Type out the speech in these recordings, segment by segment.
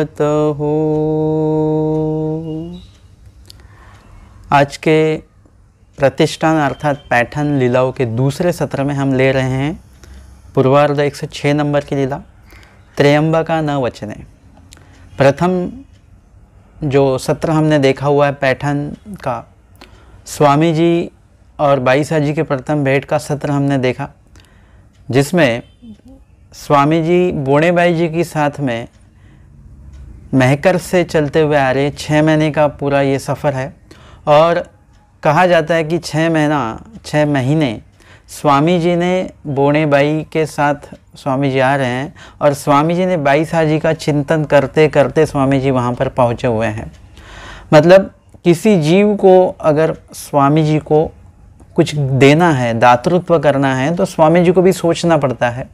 हो। आज के प्रतिष्ठान अर्थात पैठन लीलाओं के दूसरे सत्र में हम ले रहे हैं पूर्वार्ध 106 नंबर की लीला त्र्यंबका न वचने। प्रथम जो सत्र हमने देखा हुआ है पैठन का, स्वामी जी और बाईसा जी के प्रथम भेंट का सत्र हमने देखा, जिसमें स्वामी जी बोणेबाई जी के साथ में महकर से चलते हुए आ रहे 6 महीने का पूरा ये सफ़र है। और कहा जाता है कि 6 महीने स्वामी जी ने बोणेबाई के साथ स्वामी जी आ रहे हैं और स्वामी जी ने बाईसा जी का चिंतन करते करते स्वामी जी वहाँ पर पहुँचे हुए हैं। मतलब किसी जीव को अगर स्वामी जी को कुछ देना है, दातृत्व करना है, तो स्वामी जी को भी सोचना पड़ता है।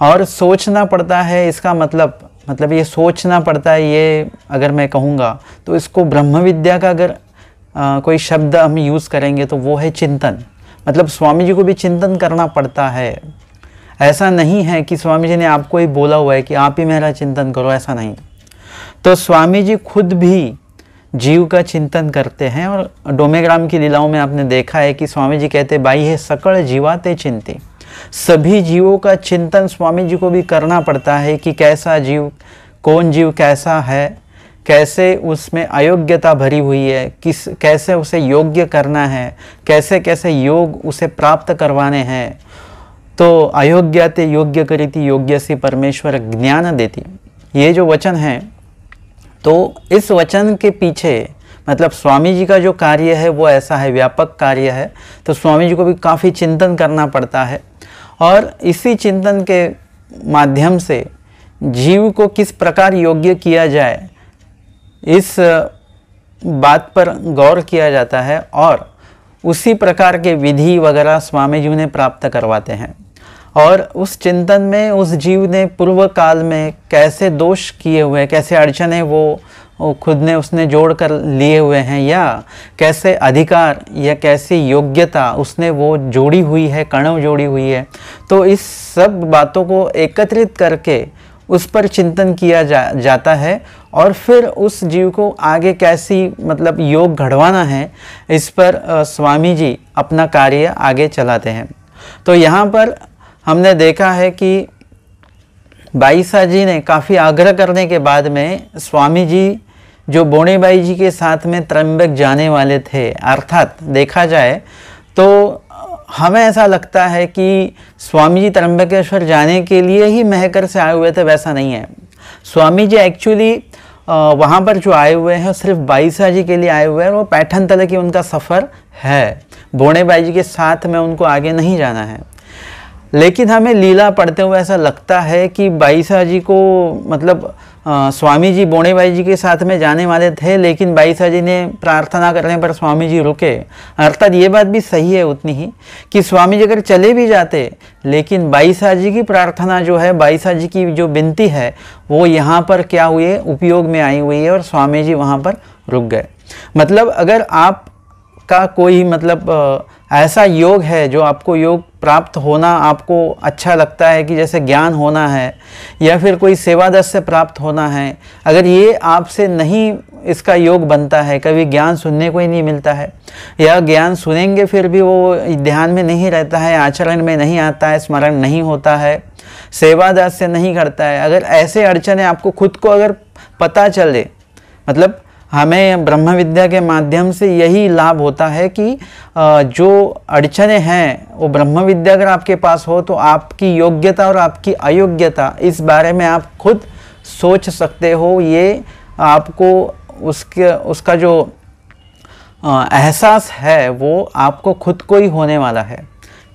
और सोचना पड़ता है इसका मतलब ये सोचना पड़ता है, ये अगर मैं कहूँगा तो इसको ब्रह्म विद्या का अगर कोई शब्द हम यूज़ करेंगे तो वो है चिंतन। मतलब स्वामी जी को भी चिंतन करना पड़ता है। ऐसा नहीं है कि स्वामी जी ने आपको ही बोला हुआ है कि आप ही मेरा चिंतन करो, ऐसा नहीं। तो स्वामी जी खुद भी जीव का चिंतन करते हैं। और डोमेग्राम की लीलाओं में आपने देखा है कि स्वामी जी कहते बाई है सकल जीवाते चिंते। सभी जीवों का चिंतन स्वामी जी को भी करना पड़ता है कि कैसा जीव, कौन जीव कैसा है, कैसे उसमें अयोग्यता भरी हुई है, कैसे उसे योग्य करना है, कैसे कैसे योग उसे प्राप्त करवाने हैं। तो अयोग्यते योग्य करीति योग्य से परमेश्वर ज्ञान देती, ये जो वचन है, तो इस वचन के पीछे मतलब स्वामी जी का जो कार्य है वो ऐसा है, व्यापक कार्य है। तो स्वामी जी को भी काफ़ी चिंतन करना पड़ता है और इसी चिंतन के माध्यम से जीव को किस प्रकार योग्य किया जाए, इस बात पर गौर किया जाता है और उसी प्रकार के विधि वगैरह स्वामी जी ने प्राप्त करवाते हैं। और उस चिंतन में उस जीव ने पूर्व काल में कैसे दोष किए हुए, कैसे अड़चने वो खुद ने उसने जोड़ कर लिए हुए हैं, या कैसे अधिकार या कैसी योग्यता उसने वो जोड़ी हुई है, कणव जोड़ी हुई है। तो इस सब बातों को एकत्रित करके उस पर चिंतन किया जाता है और फिर उस जीव को आगे कैसी मतलब योग घड़वाना है, इस पर स्वामी जी अपना कार्य आगे चलाते हैं। तो यहाँ पर हमने देखा है कि बाईसा जी ने काफ़ी आग्रह करने के बाद में स्वामी जी जो बोणेबाई जी के साथ में त्र्यंबक जाने वाले थे, अर्थात देखा जाए तो हमें ऐसा लगता है कि स्वामी जी त्र्यंबकेश्वर जाने के लिए ही महकर से आए हुए थे, वैसा नहीं है। स्वामी जी एक्चुअली वहाँ पर जो आए हुए हैं सिर्फ बाईसा जी के लिए आए हुए हैं। वो पैठन तक की उनका सफ़र है, बोणेबाई जी के साथ में उनको आगे नहीं जाना है। लेकिन हमें लीला पढ़ते हुए ऐसा लगता है कि बाईसा जी को मतलब स्वामी जी बोणेबाई जी के साथ में जाने वाले थे, लेकिन बाईसा जी ने प्रार्थना करने पर स्वामी जी रुके। अर्थात ये बात भी सही है उतनी ही कि स्वामी जी अगर चले भी जाते, लेकिन बाईसा जी की प्रार्थना जो है, बाईसा जी की जो विनती है, वो यहाँ पर क्या हुई है, उपयोग में आई हुई है और स्वामी जी वहाँ पर रुक गए। मतलब अगर आप का कोई मतलब ऐसा योग है जो आपको योग प्राप्त होना आपको अच्छा लगता है, कि जैसे ज्ञान होना है या फिर कोई सेवादस से प्राप्त होना है, अगर ये आपसे नहीं इसका योग बनता है, कभी ज्ञान सुनने को ही नहीं मिलता है, या ज्ञान सुनेंगे फिर भी वो ध्यान में नहीं रहता है, आचरण में नहीं आता है, स्मरण नहीं होता है, सेवादास से नहीं करता है, अगर ऐसे अड़चने आपको खुद को अगर पता चले, मतलब हमें ब्रह्म विद्या के माध्यम से यही लाभ होता है कि जो अड़चने हैं वो ब्रह्म विद्या अगर आपके पास हो तो आपकी योग्यता और आपकी अयोग्यता इस बारे में आप खुद सोच सकते हो। ये आपको उसका जो एहसास है वो आपको खुद को ही होने वाला है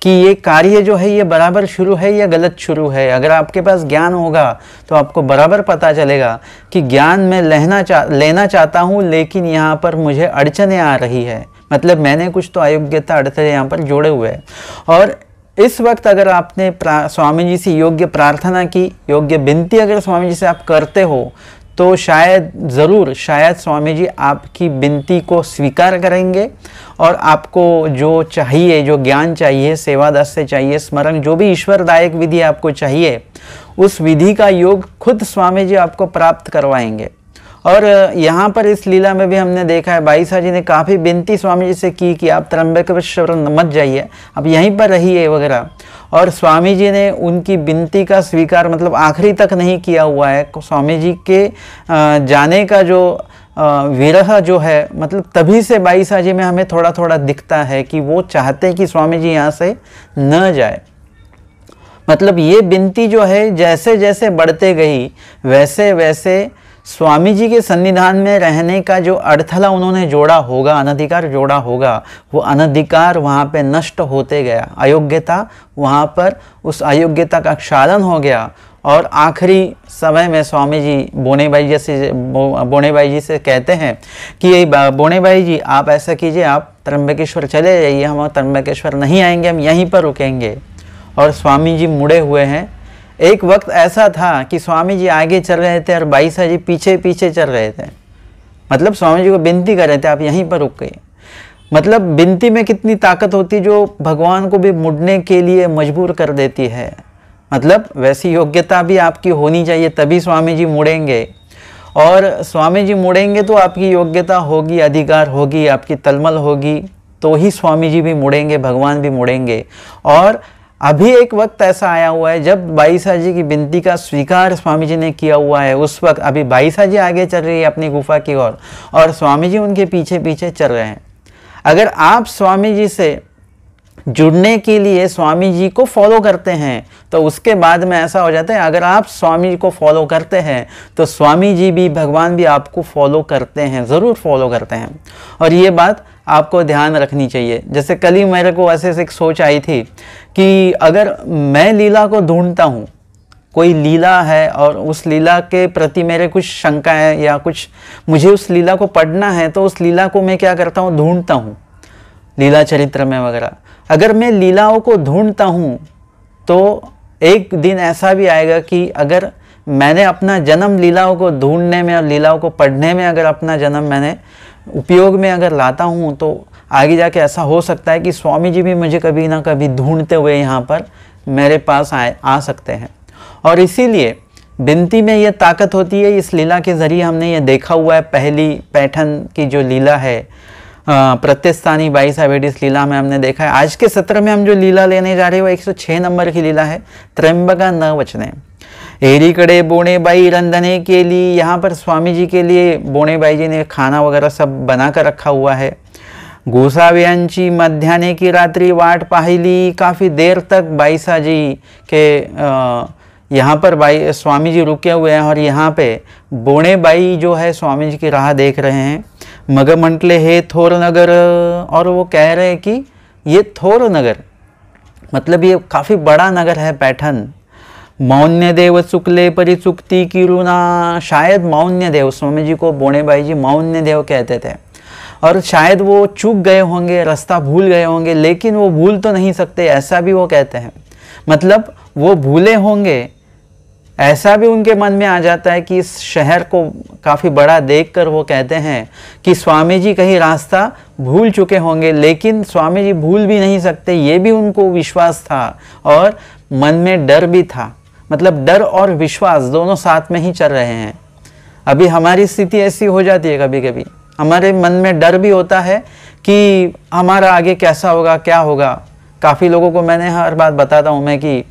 कि ये कार्य जो है ये बराबर शुरू है या गलत शुरू है। अगर आपके पास ज्ञान होगा तो आपको बराबर पता चलेगा कि ज्ञान मैं लेना चाहता हूँ, लेकिन यहाँ पर मुझे अड़चने आ रही है, मतलब मैंने कुछ तो अयोग्यता अड़चने यहाँ पर जोड़े हुए हैं। और इस वक्त अगर आपने स्वामी जी से योग्य प्रार्थना की, योग्य विनती अगर स्वामी जी से आप करते हो, तो शायद स्वामी जी आपकी विनती को स्वीकार करेंगे और आपको जो चाहिए, जो ज्ञान चाहिए, सेवादास से चाहिए, स्मरण, जो भी ईश्वरदायक विधि आपको चाहिए, उस विधि का योग खुद स्वामी जी आपको प्राप्त करवाएंगे। और यहाँ पर इस लीला में भी हमने देखा है बाईसा जी ने काफ़ी विनती स्वामी जी से की कि आप त्र्यंबकेश्वर मत जाइए, आप यहीं पर रहिए वगैरह। और स्वामी जी ने उनकी विनती का स्वीकार मतलब आखिरी तक नहीं किया हुआ है। स्वामी जी के जाने का जो विरह जो है मतलब तभी से बाईसा जी में हमें थोड़ा थोड़ा दिखता है कि वो चाहते हैं कि स्वामी जी यहाँ से न जाए। मतलब ये विनती जो है जैसे जैसे बढ़ते गई वैसे वैसे स्वामी जी के सन्निधान में रहने का जो अड़थला उन्होंने जोड़ा होगा, अनधिकार जोड़ा होगा, वो अनधिकार वहाँ पे नष्ट होते गया। अयोग्यता वहाँ पर उस अयोग्यता का क्षालन हो गया। और आखिरी समय में स्वामी जी बोनेबाई जी से कहते हैं कि बोनेबाई जी आप ऐसा कीजिए, आप त्र्यंबकेश्वर चले जाइए, हम त्र्यंबकेश्वर नहीं आएंगे, हम यहीं पर रुकेंगे। और स्वामी जी मुड़े हुए हैं। एक वक्त ऐसा था कि स्वामी जी आगे चल रहे थे और बाईसा जी पीछे पीछे चल रहे थे। मतलब स्वामी जी को विनती कर रहे थे आप यहीं पर रुक गए। मतलब विनती में कितनी ताकत होती है जो भगवान को भी मुड़ने के लिए मजबूर कर देती है। मतलब वैसी योग्यता भी आपकी होनी चाहिए तभी स्वामी जी मुड़ेंगे। और स्वामी जी मुड़ेंगे तो आपकी योग्यता होगी, अधिकार होगी, आपकी तलमल होगी, तो ही स्वामी जी भी मुड़ेंगे, भगवान भी मुड़ेंगे। और अभी एक वक्त ऐसा आया हुआ है जब बाईसा जी की विनती का स्वीकार स्वामी जी ने किया हुआ है। उस वक्त अभी बाईसा जी आगे चल रही है अपनी गुफा की ओर और स्वामी जी उनके पीछे पीछे चल रहे हैं। अगर आप स्वामी जी से जुड़ने के लिए स्वामी जी को फॉलो करते हैं तो उसके बाद में ऐसा हो जाता है, अगर आप स्वामी जी को फॉलो करते हैं तो स्वामी जी भी, भगवान भी आपको फॉलो करते हैं, ज़रूर फॉलो करते हैं। और ये बात आपको ध्यान रखनी चाहिए। जैसे कल ही मेरे को ऐसे एक सोच आई थी कि अगर मैं लीला को ढूंढता हूँ, कोई लीला है और उस लीला के प्रति मेरे कुछ शंका है या कुछ मुझे उस लीला को पढ़ना है, तो उस लीला को मैं क्या करता हूँ, ढूंढता हूँ लीला चरित्र में वगैरह। अगर मैं लीलाओं को ढूंढता हूँ तो एक दिन ऐसा भी आएगा कि अगर मैंने अपना जन्म लीलाओं को ढूंढने में और लीलाओं को पढ़ने में अगर अपना जन्म मैंने उपयोग में अगर लाता हूँ तो आगे जाके ऐसा हो सकता है कि स्वामी जी भी मुझे कभी ना कभी ढूंढते हुए यहाँ पर मेरे पास आ सकते हैं। और इसीलिए विनती में ये ताकत होती है। इस लीला के ज़रिए हमने ये देखा हुआ है। पहली पैठन की जो लीला है प्रत्यस्थानी बाईसा वेडिस लीला में हमने देखा है। आज के सत्र में हम जो लीला लेने जा रहे हैं वो 106 नंबर की लीला है, त्र्यंबका न वचने। एरीकडे बोणेबाई रंधने के लिए, यहाँ पर स्वामी जी के लिए बोणेबाई जी ने खाना वगैरह सब बना कर रखा हुआ है। गोसाव्यांची मध्याह्ने की रात्रि वाट पाहिली, काफ़ी देर तक बाईसा जी के यहाँ पर स्वामी जी रुके हुए हैं और यहाँ पे बोणेबाई जो है स्वामी जी की राह देख रहे हैं। मग म्हटले हे थोर नगर, और वो कह रहे हैं कि ये थोर नगर मतलब ये काफ़ी बड़ा नगर है पैठन। मौन्य देव चुकले परी चुकती की रूना, शायद मौन्य देव, स्वामी जी को बोणेबाई जी मौन्य देव कहते थे और शायद वो चूक गए होंगे, रास्ता भूल गए होंगे, लेकिन वो भूल तो नहीं सकते ऐसा भी वो कहते हैं। मतलब वो भूले होंगे ऐसा भी उनके मन में आ जाता है कि इस शहर को काफ़ी बड़ा देखकर वो कहते हैं कि स्वामी जी कहीं रास्ता भूल चुके होंगे, लेकिन स्वामी जी भूल भी नहीं सकते, ये भी उनको विश्वास था और मन में डर भी था। मतलब डर और विश्वास दोनों साथ में ही चल रहे हैं। अभी हमारी स्थिति ऐसी हो जाती है, कभी कभी हमारे मन में डर भी होता है कि हमारा आगे कैसा होगा, क्या होगा। काफ़ी लोगों को मैंने हर बात बताता हूँ मैं कि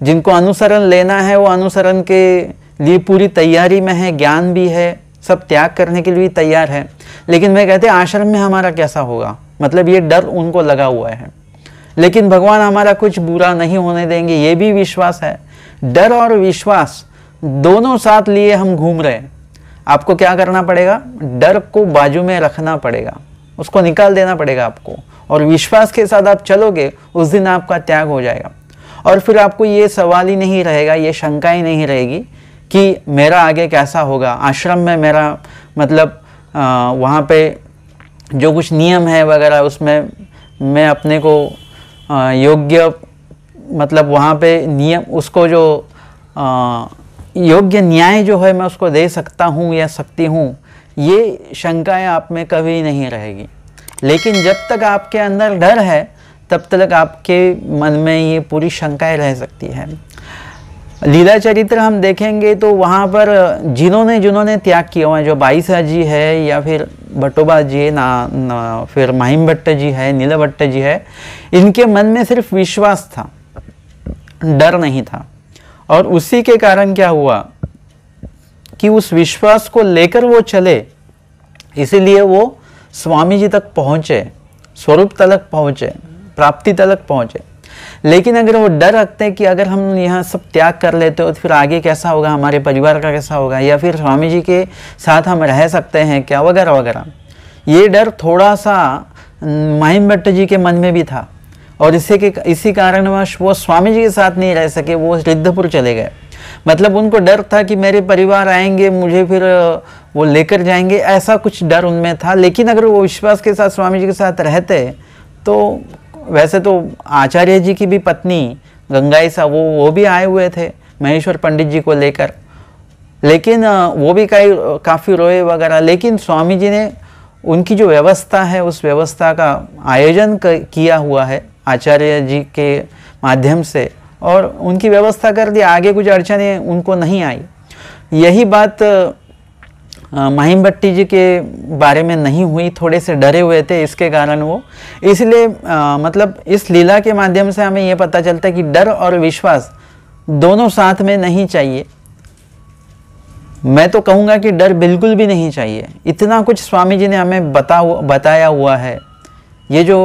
जिनको अनुसरण लेना है वो अनुसरण के लिए पूरी तैयारी में है, ज्ञान भी है, सब त्याग करने के लिए भी तैयार है, लेकिन मैं कहते हैं आश्रम में हमारा कैसा होगा, मतलब ये डर उनको लगा हुआ है। लेकिन भगवान हमारा कुछ बुरा नहीं होने देंगे, ये भी विश्वास है। डर और विश्वास दोनों साथ लिए हम घूम रहे हैं। आपको क्या करना पड़ेगा, डर को बाजू में रखना पड़ेगा, उसको निकाल देना पड़ेगा आपको, और विश्वास के साथ आप चलोगे उस दिन आपका त्याग हो जाएगा। और फिर आपको ये सवाल ही नहीं रहेगा, ये शंका ही नहीं रहेगी कि मेरा आगे कैसा होगा, आश्रम में मेरा मतलब वहाँ पे जो कुछ नियम है वगैरह उसमें मैं अपने को योग्य मतलब वहाँ पे नियम उसको जो योग्य न्याय जो है मैं उसको दे सकता हूँ या सकती हूँ, ये शंकाएं आप में कभी नहीं रहेगी। लेकिन जब तक आपके अंदर डर है तब तक आपके मन में ये पूरी शंकाएं रह सकती है। लीला चरित्र हम देखेंगे तो वहाँ पर जिन्होंने त्याग किया हुआ है, जो बाईसा जी है या फिर भट्टोबा जी है फिर महिम भट्ट जी है, नील भट्ट जी है, इनके मन में सिर्फ विश्वास था, डर नहीं था। और उसी के कारण क्या हुआ कि उस विश्वास को लेकर वो चले, इसीलिए वो स्वामी जी तक पहुँचे, स्वरूप तलक पहुँचे, प्राप्ति तलक पहुँचे। लेकिन अगर वो डर रखते हैं कि अगर हम यहाँ सब त्याग कर लेते हो तो फिर आगे कैसा होगा, हमारे परिवार का कैसा होगा, या फिर स्वामी जी के साथ हम रह सकते हैं क्या, वगैरह वगैरह, ये डर थोड़ा सा महिम भट्ट जी के मन में भी था। और इसी कारणवश वो स्वामी जी के साथ नहीं रह सके, वो रिद्धपुर चले गए। मतलब उनको डर था कि मेरे परिवार आएंगे, मुझे फिर वो लेकर जाएंगे, ऐसा कुछ डर उनमें था। लेकिन अगर वो विश्वास के साथ स्वामी जी के साथ रहते तो वैसे तो आचार्य जी की भी पत्नी गंगाईसा वो भी आए हुए थे महेश्वर पंडित जी को लेकर, लेकिन वो भी काफ़ी रोए वगैरह। लेकिन स्वामी जी ने उनकी जो व्यवस्था है उस व्यवस्था का आयोजन किया हुआ है आचार्य जी के माध्यम से, और उनकी व्यवस्था कर दी, आगे कुछ अड़चने उनको नहीं आई। यही बात महिम भट्टी जी के बारे में नहीं हुई, थोड़े से डरे हुए थे इसके कारण वो, इसलिए मतलब इस लीला के माध्यम से हमें ये पता चलता है कि डर और विश्वास दोनों साथ में नहीं चाहिए। मैं तो कहूँगा कि डर बिल्कुल भी नहीं चाहिए। इतना कुछ स्वामी जी ने हमें बताया हुआ है। ये जो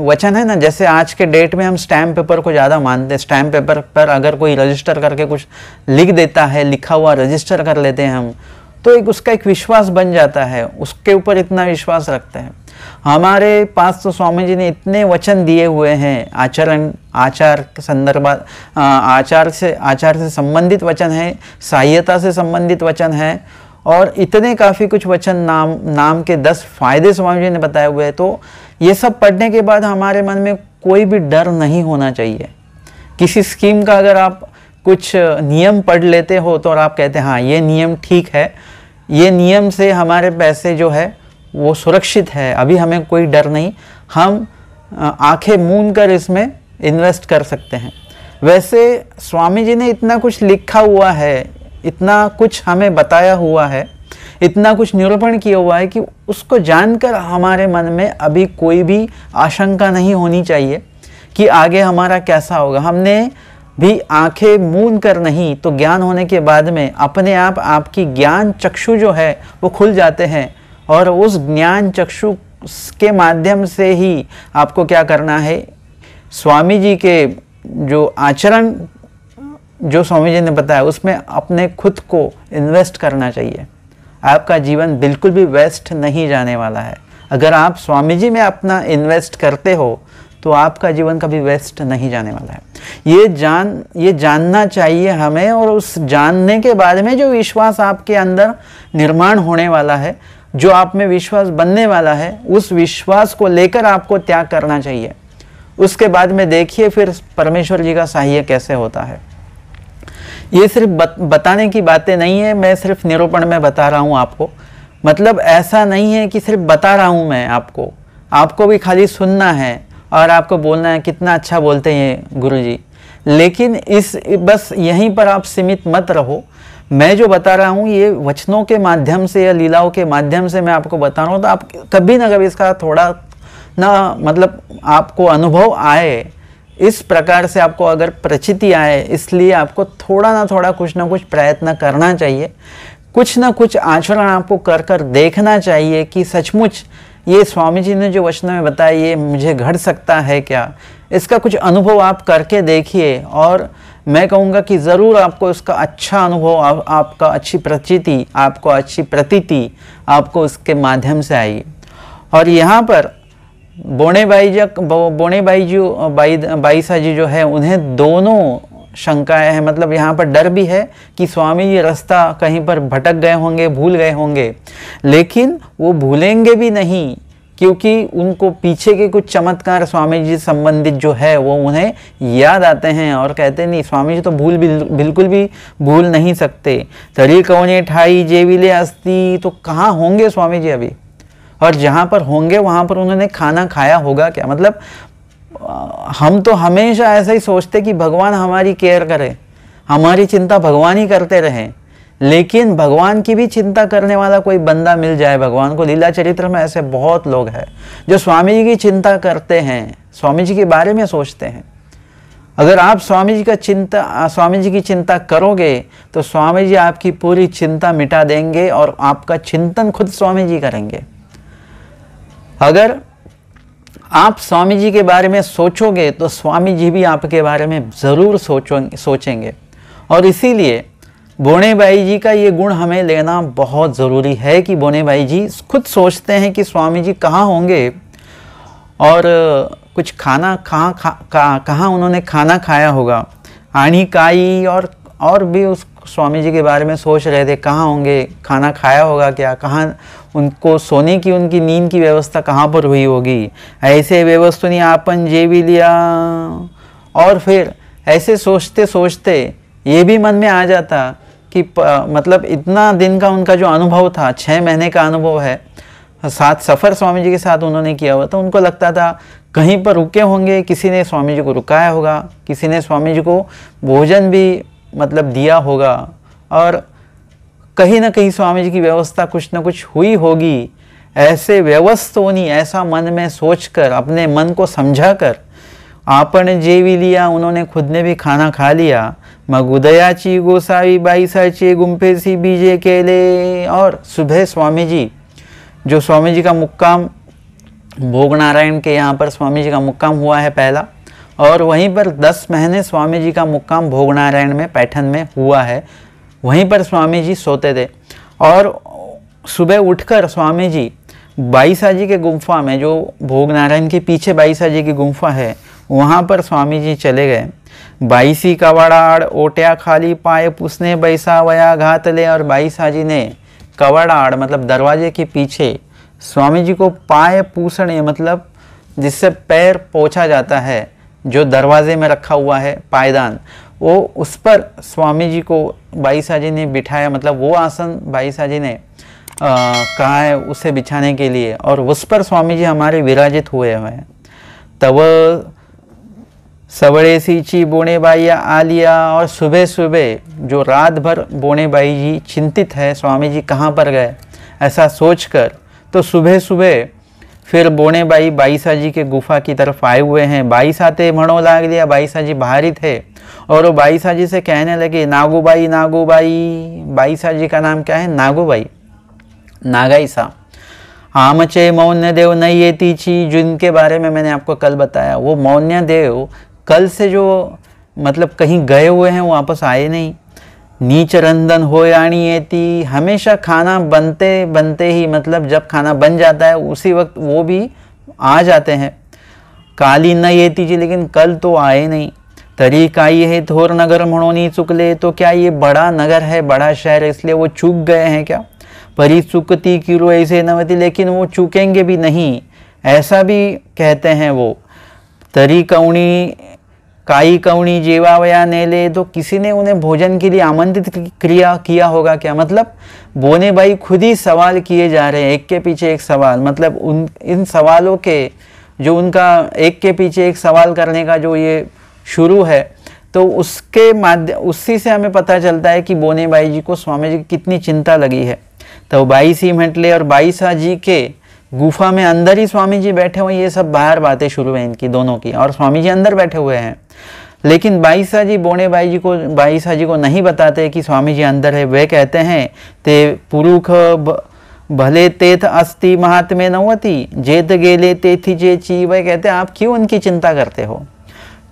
वचन है ना, जैसे आज के डेट में हम स्टैम्प पेपर को ज़्यादा मानते हैं, स्टैम्प पेपर पर अगर कोई रजिस्टर करके कुछ लिख देता है, लिखा हुआ रजिस्टर कर लेते हैं हम, तो उसका एक विश्वास बन जाता है, उसके ऊपर इतना विश्वास रखते हैं। हमारे पास तो स्वामी जी ने इतने वचन दिए हुए हैं, आचार के संदर्भात, आचार से संबंधित वचन है, सहायता से संबंधित वचन है, और इतने काफ़ी कुछ वचन नाम के 10 फायदे स्वामी जी ने बताए हुए हैं। तो ये सब पढ़ने के बाद हमारे मन में कोई भी डर नहीं होना चाहिए। किसी स्कीम का अगर आप कुछ नियम पढ़ लेते हो तो और आप कहते हैं हाँ ये नियम ठीक है, ये नियम से हमारे पैसे जो है वो सुरक्षित है, अभी हमें कोई डर नहीं, हम आंखें मूंद कर इसमें इन्वेस्ट कर सकते हैं। वैसे स्वामी जी ने इतना कुछ लिखा हुआ है, इतना कुछ हमें बताया हुआ है, इतना कुछ निरूपण किया हुआ है कि उसको जानकर हमारे मन में अभी कोई भी आशंका नहीं होनी चाहिए कि आगे हमारा कैसा होगा। हमने भी आंखें मूंद कर नहीं तो ज्ञान होने के बाद में अपने आप आपकी ज्ञान चक्षु जो है वो खुल जाते हैं, और उस ज्ञान चक्षु के माध्यम से ही आपको क्या करना है, स्वामी जी के जो आचरण जो स्वामी जी ने बताया उसमें अपने खुद को इन्वेस्ट करना चाहिए। आपका जीवन बिल्कुल भी वेस्ट नहीं जाने वाला है। अगर आप स्वामी जी में अपना इन्वेस्ट करते हो तो आपका जीवन कभी वेस्ट नहीं जाने वाला है। ये जानना चाहिए हमें, और उस जानने के बाद में जो विश्वास आपके अंदर निर्माण होने वाला है, जो आप में विश्वास बनने वाला है, उस विश्वास को लेकर आपको त्याग करना चाहिए। उसके बाद में देखिए फिर परमेश्वर जी का सहाय्य कैसे होता है। ये सिर्फ बताने की बातें नहीं है, मैं सिर्फ निरूपण में बता रहा हूँ आपको। मतलब ऐसा नहीं है कि सिर्फ बता रहा हूँ मैं आपको भी खाली सुनना है और आपको बोलना है कितना अच्छा बोलते हैं गुरुजी। लेकिन बस यहीं पर आप सीमित मत रहो। मैं जो बता रहा हूँ ये वचनों के माध्यम से या लीलाओं के माध्यम से मैं आपको बता रहा हूँ, तो आप कभी ना कभी इसका थोड़ा ना मतलब आपको अनुभव आए, इस प्रकार से आपको अगर प्रचिति आए, इसलिए आपको थोड़ा ना थोड़ा कुछ ना कुछ प्रयत्न करना चाहिए, कुछ ना कुछ आचरण आपको कर देखना चाहिए कि सचमुच ये स्वामी जी ने जो वचन में बताया ये मुझे घट सकता है क्या। इसका कुछ अनुभव आप करके देखिए, और मैं कहूँगा कि ज़रूर आपको इसका अच्छा अनुभव, आपका अच्छी प्रचिति, आपको अच्छी प्रतीति आपको इसके माध्यम से आएगी। और यहाँ पर बाईसा जी जो है उन्हें दोनों शंकाएं हैं। मतलब यहाँ पर डर भी है कि स्वामी जी रास्ता कहीं पर भटक गए होंगे, भूल गए होंगे, लेकिन वो भूलेंगे भी नहीं, क्योंकि उनको पीछे के कुछ चमत्कार स्वामी जी संबंधित जो है वो उन्हें याद आते हैं, और कहते नहीं स्वामी जी तो बिल्कुल भी भूल नहीं सकते। तरी कौने ठाई जेविले अस्ति, तो कहाँ होंगे स्वामी जी अभी, और जहाँ पर होंगे वहाँ पर उन्होंने खाना खाया होगा क्या। मतलब हम तो हमेशा ऐसा ही सोचते कि भगवान हमारी केयर करे, हमारी चिंता भगवान ही करते रहें, लेकिन भगवान की भी चिंता करने वाला कोई बंदा मिल जाए भगवान को। लीला चरित्र में ऐसे बहुत लोग हैं जो स्वामी जी की चिंता करते हैं, स्वामी जी के बारे में सोचते हैं। अगर आप स्वामी जी की चिंता करोगे तो स्वामी जी आपकी पूरी चिंता मिटा देंगे और आपका चिंतन खुद स्वामी जी करेंगे। अगर आप स्वामी जी के बारे में सोचोगे तो स्वामी जी भी आपके बारे में ज़रूर सोचेंगे। और इसीलिए बोने भाई जी का ये गुण हमें लेना बहुत ज़रूरी है कि बोने भाई जी खुद सोचते हैं कि स्वामी जी कहाँ होंगे और कुछ खाना कहाँ उन्होंने खाना खाया होगा। आनी काई और भी उस स्वामी जी के बारे में सोच रहे थे, कहाँ होंगे, खाना खाया होगा क्या, कहाँ उनको सोने की उनकी नींद की व्यवस्था कहाँ पर हुई होगी। ऐसे व्यवस्था नहीं आपन जे भी लिया। और फिर ऐसे सोचते सोचते ये भी मन में आ जाता कि मतलब इतना दिन का उनका जो अनुभव था, 6 महीने का अनुभव है, 7 सफ़र स्वामी जी के साथ उन्होंने किया हुआ, तो उनको लगता था कहीं पर रुके होंगे, किसी ने स्वामी जी को रुकाया होगा, किसी ने स्वामी जी को भोजन भी मतलब दिया होगा और कहीं ना कहीं स्वामी जी की व्यवस्था कुछ ना कुछ हुई होगी। ऐसे व्यवस्थोनी ऐसा मन में सोचकर, अपने मन को समझाकर आपने जे भी लिया, उन्होंने खुद ने भी खाना खा लिया। मग उदयाची गोसावी बाईसाचे गुम्फे सी बीजे केले। और सुबह स्वामी जी, जो स्वामी जी का मुक्काम भोगनारायण के यहाँ पर स्वामी जी का मुक्काम हुआ है पहला, और वहीं पर 10 महीने स्वामी जी का मुक्काम भोगनारायण में पैठन में हुआ है, वहीं पर स्वामी जी सोते थे। और सुबह उठकर स्वामी जी बाईसा जी के गुम्फा में, जो भोगनारायण के पीछे बाईसा जी की गुम्फा है, वहाँ पर स्वामी जी चले गए। बाईसी कवड़ाड़ ओट्या खाली पाए पुसने बैसा वया घात ले। और बाईसा जी ने कवड़ाड़ मतलब दरवाजे के पीछे स्वामी जी को पाए पूसने मतलब जिससे पैर पोंछा जाता है, जो दरवाजे में रखा हुआ है पायदान, वो उस पर स्वामी जी को बाईसा जी ने बिठाया। मतलब वो आसन बाईसा जी ने कहा है उसे बिछाने के लिए, और उस पर स्वामी जी हमारे विराजित हुए हैं। तब सवड़े सींची बोने बाइया आलिया। और सुबह सुबह जो रात भर बोने बाई जी चिंतित है स्वामी जी कहाँ पर गए ऐसा सोचकर, तो सुबह सुबह फिर बोने बाई बाईसा जी के गुफा की तरफ आए हुए हैं। बाईसा ते मणो लाग लिया, बाईसा जी बाहर ही थे और वो बाईसा जी से कहने लगे नागूबाई नागूबाई। बाईसा जी का नाम क्या है? नागूबाई, नागाईसा। आमचे मौन्य देव नहीं ये तीची, जिनके बारे में मैंने आपको कल बताया, वो मौन्य देव कल से जो मतलब कहीं गए हुए हैं, वो वापस आए नहीं। नीच रंधन हो यानी एती, हमेशा खाना बनते बनते ही मतलब जब खाना बन जाता है उसी वक्त वो भी आ जाते हैं। काली न येती जी, लेकिन कल तो आए नहीं। तरीका ये है थोर नगर म्हणोनी चुकले, तो क्या ये बड़ा नगर है, बड़ा शहर है, इसलिए वो चूक गए हैं क्या? परी चुकती किरो ऐसे नवती, लेकिन वो चूकेंगे भी नहीं, ऐसा भी कहते हैं वो। तरी कौणी काई कौणी जेवावया नेले, तो किसी ने उन्हें भोजन के लिए आमंत्रित किया होगा क्या? मतलब बोने भाई खुद ही सवाल किए जा रहे हैं, एक के पीछे एक सवाल। मतलब इन सवालों के जो उनका एक के पीछे एक सवाल करने का जो ये शुरू है, तो उसके माध्यम उसी से हमें पता चलता है कि बोने भाई जी को स्वामी जी की कितनी चिंता लगी है। तो 22 म्हटले और बाईसा जी के गुफा में अंदर ही स्वामी जी बैठे हुए, ये सब बाहर बातें शुरू हैं इनकी दोनों की, और स्वामी जी अंदर बैठे हुए हैं। लेकिन बाईसा जी बोने बाईसा जी को नहीं बताते कि स्वामी जी अंदर है। वे कहते हैं ते पुरुख भले तेथ अस्ति महात्मे नवती, जेत गेले तेथी जेची। वह कहते हैं आप क्यों उनकी चिंता करते हो?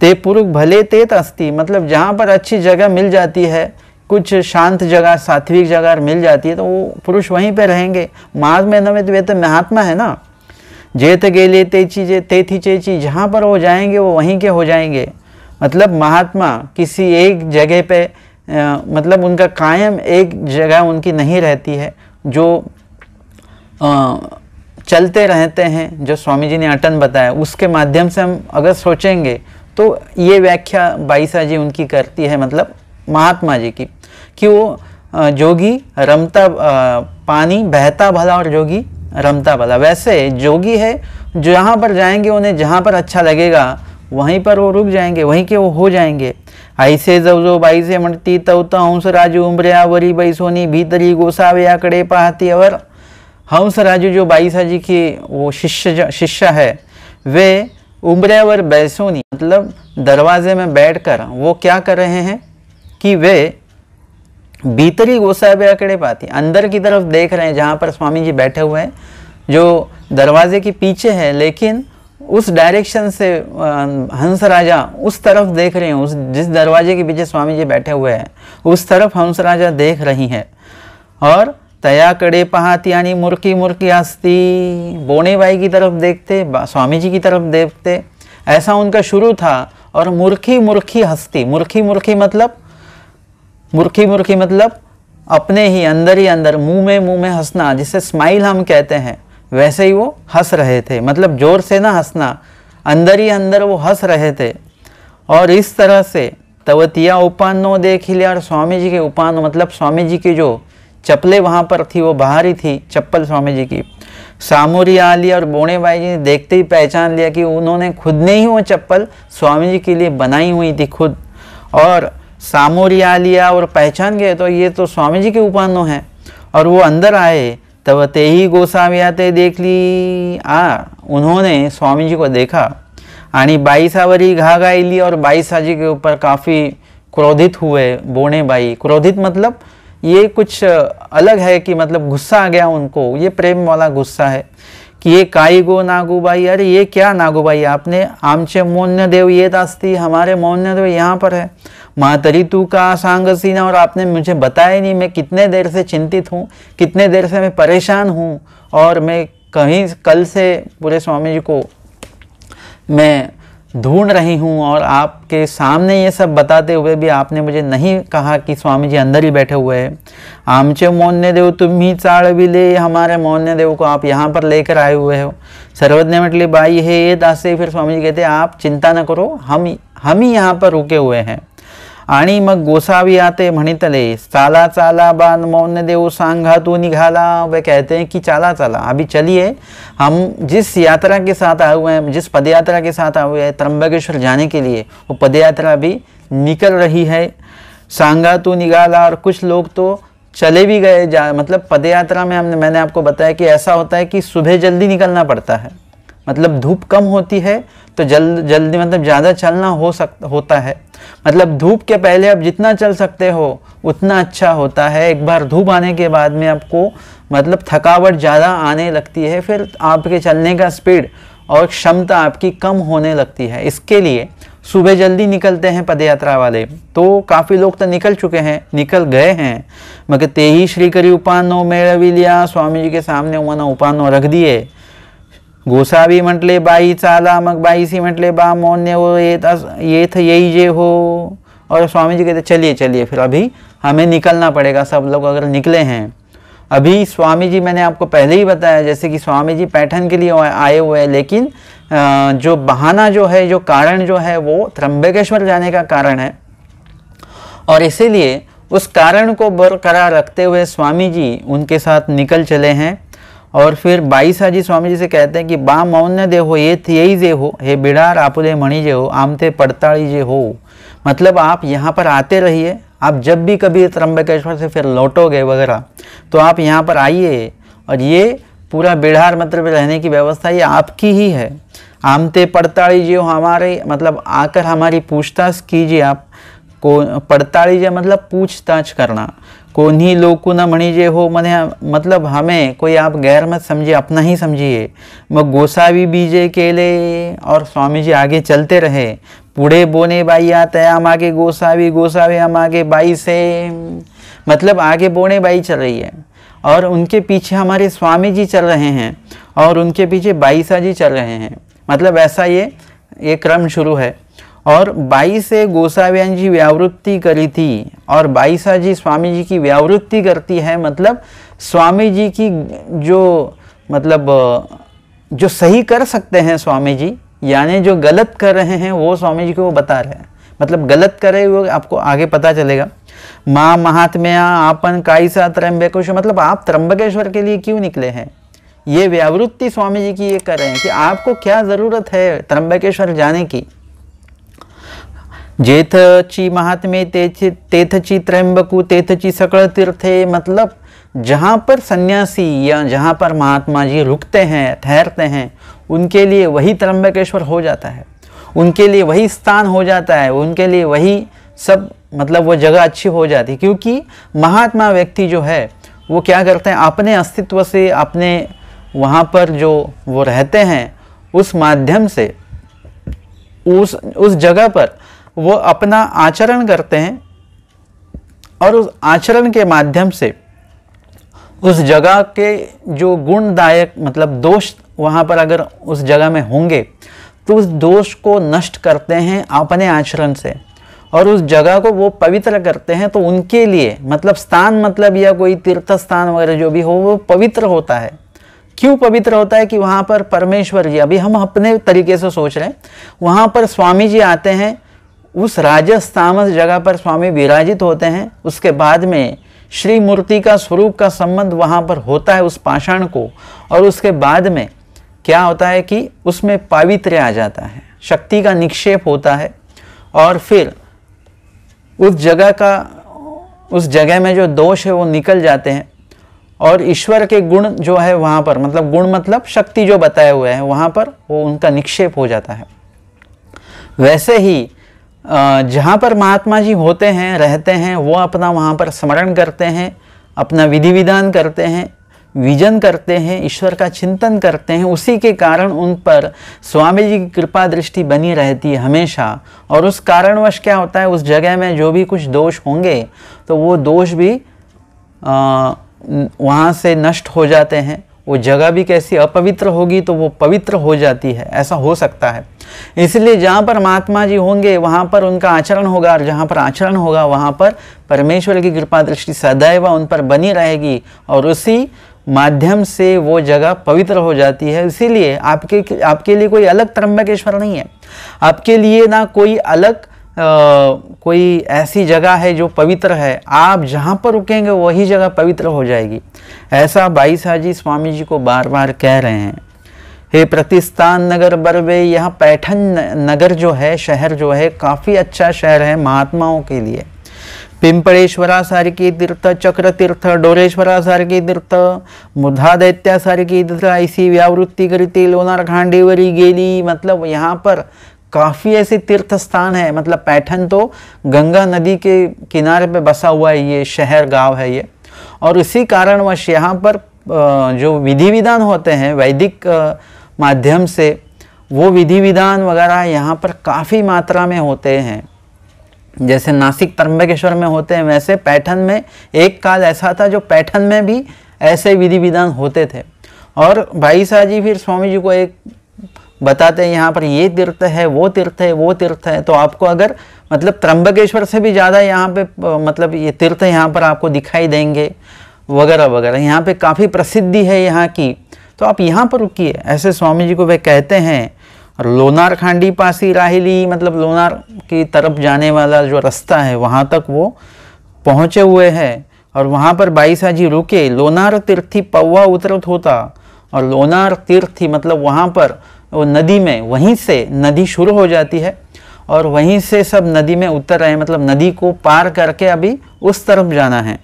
ते पुरुष भले तेत अस्ति, मतलब जहाँ पर अच्छी जगह मिल जाती है, कुछ शांत जगह सात्विक जगह मिल जाती है, तो वो पुरुष वहीं पे रहेंगे। महात्मे नवती, वे तो महात्मा है ना। जेत गेले तेथी चेची, जहाँ पर वो जाएंगे वो वहीं के हो जाएंगे। मतलब महात्मा किसी एक जगह पे मतलब उनका कायम एक जगह उनकी नहीं रहती है, जो चलते रहते हैं, जो स्वामी जी ने अटन बताया, उसके माध्यम से हम अगर सोचेंगे तो ये व्याख्या बाईसा जी उनकी करती है, मतलब महात्मा जी की, कि वो जोगी रमता पानी बहता भला और जोगी रमता भला। वैसे जोगी है, जहाँ पर जाएंगे उन्हें जहाँ पर अच्छा लगेगा वहीं पर वो रुक जाएंगे, वहीं के वो हो जाएंगे। ऐसे जो बाई से म्हणती तव तो हंसराजू उंबऱ्यावरी बैसोनी भीतरी गोसाव्याकडे पाहती। और हंसराजू जो बाईसा जी की वो शिष्य है, वे उंबऱ्यावर बैसोनी मतलब दरवाजे में बैठकर वो क्या कर रहे हैं कि वे भीतरी गोसाव्याकडे पाहती, अंदर की तरफ देख रहे हैं, जहाँ पर स्वामी जी बैठे हुए हैं जो दरवाजे के पीछे है, लेकिन उस डायरेक्शन से हंस राजा उस तरफ देख रहे हैं, उस जिस दरवाजे के पीछे स्वामी जी बैठे हुए हैं उस तरफ हंस राजा देख रही हैं। और तयाकडे पाहती यानी मुर्की मुर्की हंसती, बोनेबाई की तरफ देखते, स्वामी जी की तरफ देखते, ऐसा उनका शुरू था। और मुर्खी मुर्खी हंसती, मुर्खी मुर्खी मतलब अपने ही अंदर मुंह में हंसना, जिसे स्माइल हम कहते हैं, वैसे ही वो हंस रहे थे, मतलब जोर से ना हंसना, अंदर ही अंदर वो हंस रहे थे। और इस तरह से तवतिया उपानो देख लिया, और स्वामी जी के उपानो मतलब स्वामी जी की जो चप्पलें वहाँ पर थी वो बाहर ही थी, चप्पल स्वामी जी की। सामूरी आ लिया और बोनेबाई जी ने देखते ही पहचान लिया कि उन्होंने खुद ने ही वो चप्पल स्वामी जी के लिए बनाई हुई थी खुद। और सामूरी आ लिया और पहचान गए तो ये तो स्वामी जी के उपानो हैं। और वो अंदर आए तब ते ही गोसाव्याते देख ली, उन्होंने स्वामी जी को देखा। आणि बाईसावरी घा गायली, और बाईसा जी के ऊपर काफ़ी क्रोधित हुए बोनेबाई। क्रोधित मतलब ये कुछ अलग है कि मतलब गुस्सा आ गया उनको, ये प्रेम वाला गुस्सा है कि ये काई गो नागूबाई, अरे ये क्या नागूबाई, आपने आमचे मौन्य देव येत असती, हमारे मौन्य देव यहाँ पर है। मातरी तू का सांगसीना, और आपने मुझे बताया नहीं, मैं कितने देर से चिंतित हूँ, कितने देर से मैं परेशान हूँ, और मैं कहीं कल से पूरे स्वामी जी को मैं ढूंढ रही हूँ, और आपके सामने ये सब बताते हुए भी आपने मुझे नहीं कहा कि स्वामी जी अंदर ही बैठे हुए हैं। आमचे मौन्य देव तुम्ही चाळविले, हमारे मौन्य देव को आप यहाँ पर लेकर आए हुए हो। सर्वज्ञ म्हटले बाई हे ये दासे, फिर स्वामी जी कहते आप चिंता न करो, हम ही यहाँ पर रुके हुए हैं। आणि मग गोसावी आते म्हणितले, चाला चाला बान मौन्य देव सांगा तू निघाला। वे कहते हैं कि चाला चाला, अभी चलिए, हम जिस यात्रा के साथ आए हुए हैं, जिस पदयात्रा के साथ आए हुए हैं त्र्यंबकेश्वर जाने के लिए, वो पदयात्रा अभी निकल रही है। सांगा तू निकाला, और कुछ लोग तो चले भी गए। मतलब पदयात्रा में मैंने आपको बताया कि ऐसा होता है कि सुबह जल्दी निकलना पड़ता है, मतलब धूप कम होती है तो जल्दी मतलब ज़्यादा चलना होता है। मतलब धूप के पहले आप जितना चल सकते हो उतना अच्छा होता है। एक बार धूप आने के बाद में आपको मतलब थकावट ज़्यादा आने लगती है, फिर आपके चलने का स्पीड और क्षमता आपकी कम होने लगती है। इसके लिए सुबह जल्दी निकलते हैं पदयात्रा वाले। तो काफ़ी लोग तो निकल गए हैं। मग तेही श्रीकरी उपानो मेळवी लिया, स्वामी जी के सामने उन्होंने उपानो रख दिए। गोसावी म्हटले बाई चाला, मग बाईसी म्हटले बा मौन्य हो येथ यही जे हो। और स्वामी जी कहते चलिए चलिए, फिर अभी हमें निकलना पड़ेगा। सब लोग अगर निकले हैं अभी, स्वामी जी मैंने आपको पहले ही बताया जैसे कि स्वामी जी पैठन के लिए आए हुए हैं, लेकिन जो बहाना जो है, जो कारण जो है वो त्र्यंबकेश्वर जाने का कारण है। और इसीलिए उस कारण को बरकरार रखते हुए स्वामी जी उनके साथ निकल चले हैं। और फिर बाईसा जी स्वामी जी से कहते हैं कि बा मौन्य दे हो ये यही जे हो, हे बिडार आपुले मणि जे हो, आमते पड़ताड़ी जे हो। मतलब आप यहाँ पर आते रहिए, आप जब भी कभी त्र्यंबकेश्वर से फिर लौटोगे वगैरह तो आप यहाँ पर आइए। और ये पूरा बिहार मतलब रहने की व्यवस्था ये आपकी ही है। आमते पड़ताड़ी जे हो, हमारे मतलब आकर हमारी पूछताछ कीजिए। आप को पड़ताड़ी जे मतलब पूछताछ करना। कोन्ही लोकु न मणिजे हो, मने मतलब हमें कोई आप गैर मत समझिए, अपना ही समझिए। मग गोसावी बीजे केले, और स्वामी जी आगे चलते रहे। पुढे बोने बाई तया मागे गोसावी, गोसावी हम आगे बाई से, मतलब आगे बोने बाई चल रही है और उनके पीछे हमारे स्वामी जी चल रहे हैं और उनके पीछे बाईसा जी चल रहे हैं। मतलब ऐसा ये क्रम शुरू है। और बाई से गोसाव्यान जी व्यावृत्ति करी थी और बाईसा जी स्वामी जी की व्यावृत्ति करती है। मतलब स्वामी जी की जो सही कर सकते हैं स्वामी जी, यानी जो गलत कर रहे हैं वो स्वामी जी को वो बता रहे हैं। मतलब गलत करे वो आपको आगे पता चलेगा। माँ महात्म्या आपन काईसा त्र्यंबकेश्वर, मतलब आप त्र्यंबकेश्वर के लिए क्यों निकले हैं, ये व्यावृत्ति स्वामी जी की ये कर रहे हैं कि आपको क्या ज़रूरत है त्र्यंबकेश्वर जाने की। जेथची महात्मे तेथची त्र्यंबकु तेथची सकल तीर्थे, मतलब जहाँ पर सन्यासी या जहाँ पर महात्मा जी रुकते हैं, ठहरते हैं, उनके लिए वही त्र्यंबकेश्वर हो जाता है, उनके लिए वही स्थान हो जाता है, उनके लिए वही सब, मतलब वो जगह अच्छी हो जाती है। क्योंकि महात्मा व्यक्ति जो है वो क्या करते हैं, अपने अस्तित्व से, अपने वहाँ पर जो वो रहते हैं उस माध्यम से उस जगह पर वो अपना आचरण करते हैं, और उस आचरण के माध्यम से उस जगह के जो गुणदायक, मतलब दोष वहाँ पर अगर उस जगह में होंगे तो उस दोष को नष्ट करते हैं अपने आचरण से, और उस जगह को वो पवित्र करते हैं। तो उनके लिए, मतलब स्थान, मतलब या कोई तीर्थ स्थान वगैरह जो भी हो, वो पवित्र होता है। क्यों पवित्र होता है कि वहाँ पर परमेश्वर जी, अभी हम अपने तरीके से सोच रहे हैं, वहाँ पर स्वामी जी आते हैं, उस राजस तामस जगह पर स्वामी विराजित होते हैं, उसके बाद में श्री मूर्ति का स्वरूप का संबंध वहाँ पर होता है उस पाषाण को, और उसके बाद में क्या होता है कि उसमें पावित्र्य आ जाता है, शक्ति का निक्षेप होता है, और फिर उस जगह में जो दोष है वो निकल जाते हैं, और ईश्वर के गुण जो है वहाँ पर, मतलब गुण मतलब शक्ति जो बताए हुए हैं, वहाँ पर वो उनका निक्षेप हो जाता है। वैसे ही जहाँ पर महात्मा जी होते हैं, रहते हैं, वो अपना वहाँ पर स्मरण करते हैं, अपना विधि विधान करते हैं, विजन करते हैं, ईश्वर का चिंतन करते हैं। उसी के कारण उन पर स्वामी जी की कृपा दृष्टि बनी रहती है हमेशा, और उस कारणवश क्या होता है, उस जगह में जो भी कुछ दोष होंगे तो वो दोष भी वहाँ से नष्ट हो जाते हैं। वो जगह भी कैसी अपवित्र होगी तो वो पवित्र हो जाती है, ऐसा हो सकता है। इसलिए जहाँ पर महात्मा जी होंगे वहाँ पर उनका आचरण होगा, और जहाँ पर आचरण होगा वहाँ पर परमेश्वर की कृपा दृष्टि सदैव उन पर बनी रहेगी, और उसी माध्यम से वो जगह पवित्र हो जाती है। इसीलिए आपके लिए कोई अलग त्र्यंबकेश्वर नहीं है, आपके लिए ना कोई अलग कोई ऐसी जगह है जो पवित्र है। आप जहाँ पर रुकेंगे वही जगह पवित्र हो जाएगी। ऐसा बाईसाजी स्वामी जी को बार बार कह रहे हैं। हे प्रतिस्थान नगर बरवे, यह पैठन नगर जो है, शहर जो है, काफ़ी अच्छा शहर है महात्माओं के लिए। पिंपळेश्वरा सारखी तीर्थ, चक्र तीर्थ, डोरेश्वरा सारखी तीर्थ, मुधा दैत्या सारखी तीर्थ, ऐसी व्यावृत्ति करती लोणार खांडेवरी गेली। मतलब यहाँ पर काफ़ी ऐसे तीर्थ स्थान है। मतलब पैठन तो गंगा नदी के किनारे पे बसा हुआ है ये शहर, गांव है ये, और इसी कारणवश यहाँ पर जो विधि विधान होते हैं वैदिक माध्यम से, वो विधि विधान वगैरह यहाँ पर काफ़ी मात्रा में होते हैं। जैसे नासिक त्र्यंबकेश्वर में होते हैं, वैसे पैठन में एक काल ऐसा था जो पैठन में भी ऐसे विधि विधान होते थे। और भाई साहब जी फिर स्वामी जी को एक बताते हैं, यहाँ पर ये तीर्थ है, वो तीर्थ है, वो तीर्थ है। तो आपको अगर मतलब त्र्यंबकेश्वर से भी ज़्यादा यहाँ पे मतलब ये तीर्थ यहाँ पर आपको दिखाई देंगे वगैरह वगैरह। यहाँ पे काफ़ी प्रसिद्धि है यहाँ की, तो आप यहाँ पर रुकिए, ऐसे स्वामी जी को वे कहते हैं। और लोणार खांडी पासी राहिली, मतलब लोनार की तरफ जाने वाला जो रास्ता है वहाँ तक वो पहुँचे हुए हैं, और वहाँ पर बाईसा जी रुके। लोनार तीर्थी पौवा उतरत होता, और लोनार तीर्थी मतलब वहाँ पर वो नदी में, वहीं से नदी शुरू हो जाती है, और वहीं से सब नदी में उतर रहे हैं। मतलब नदी को पार करके अभी उस तरफ जाना है।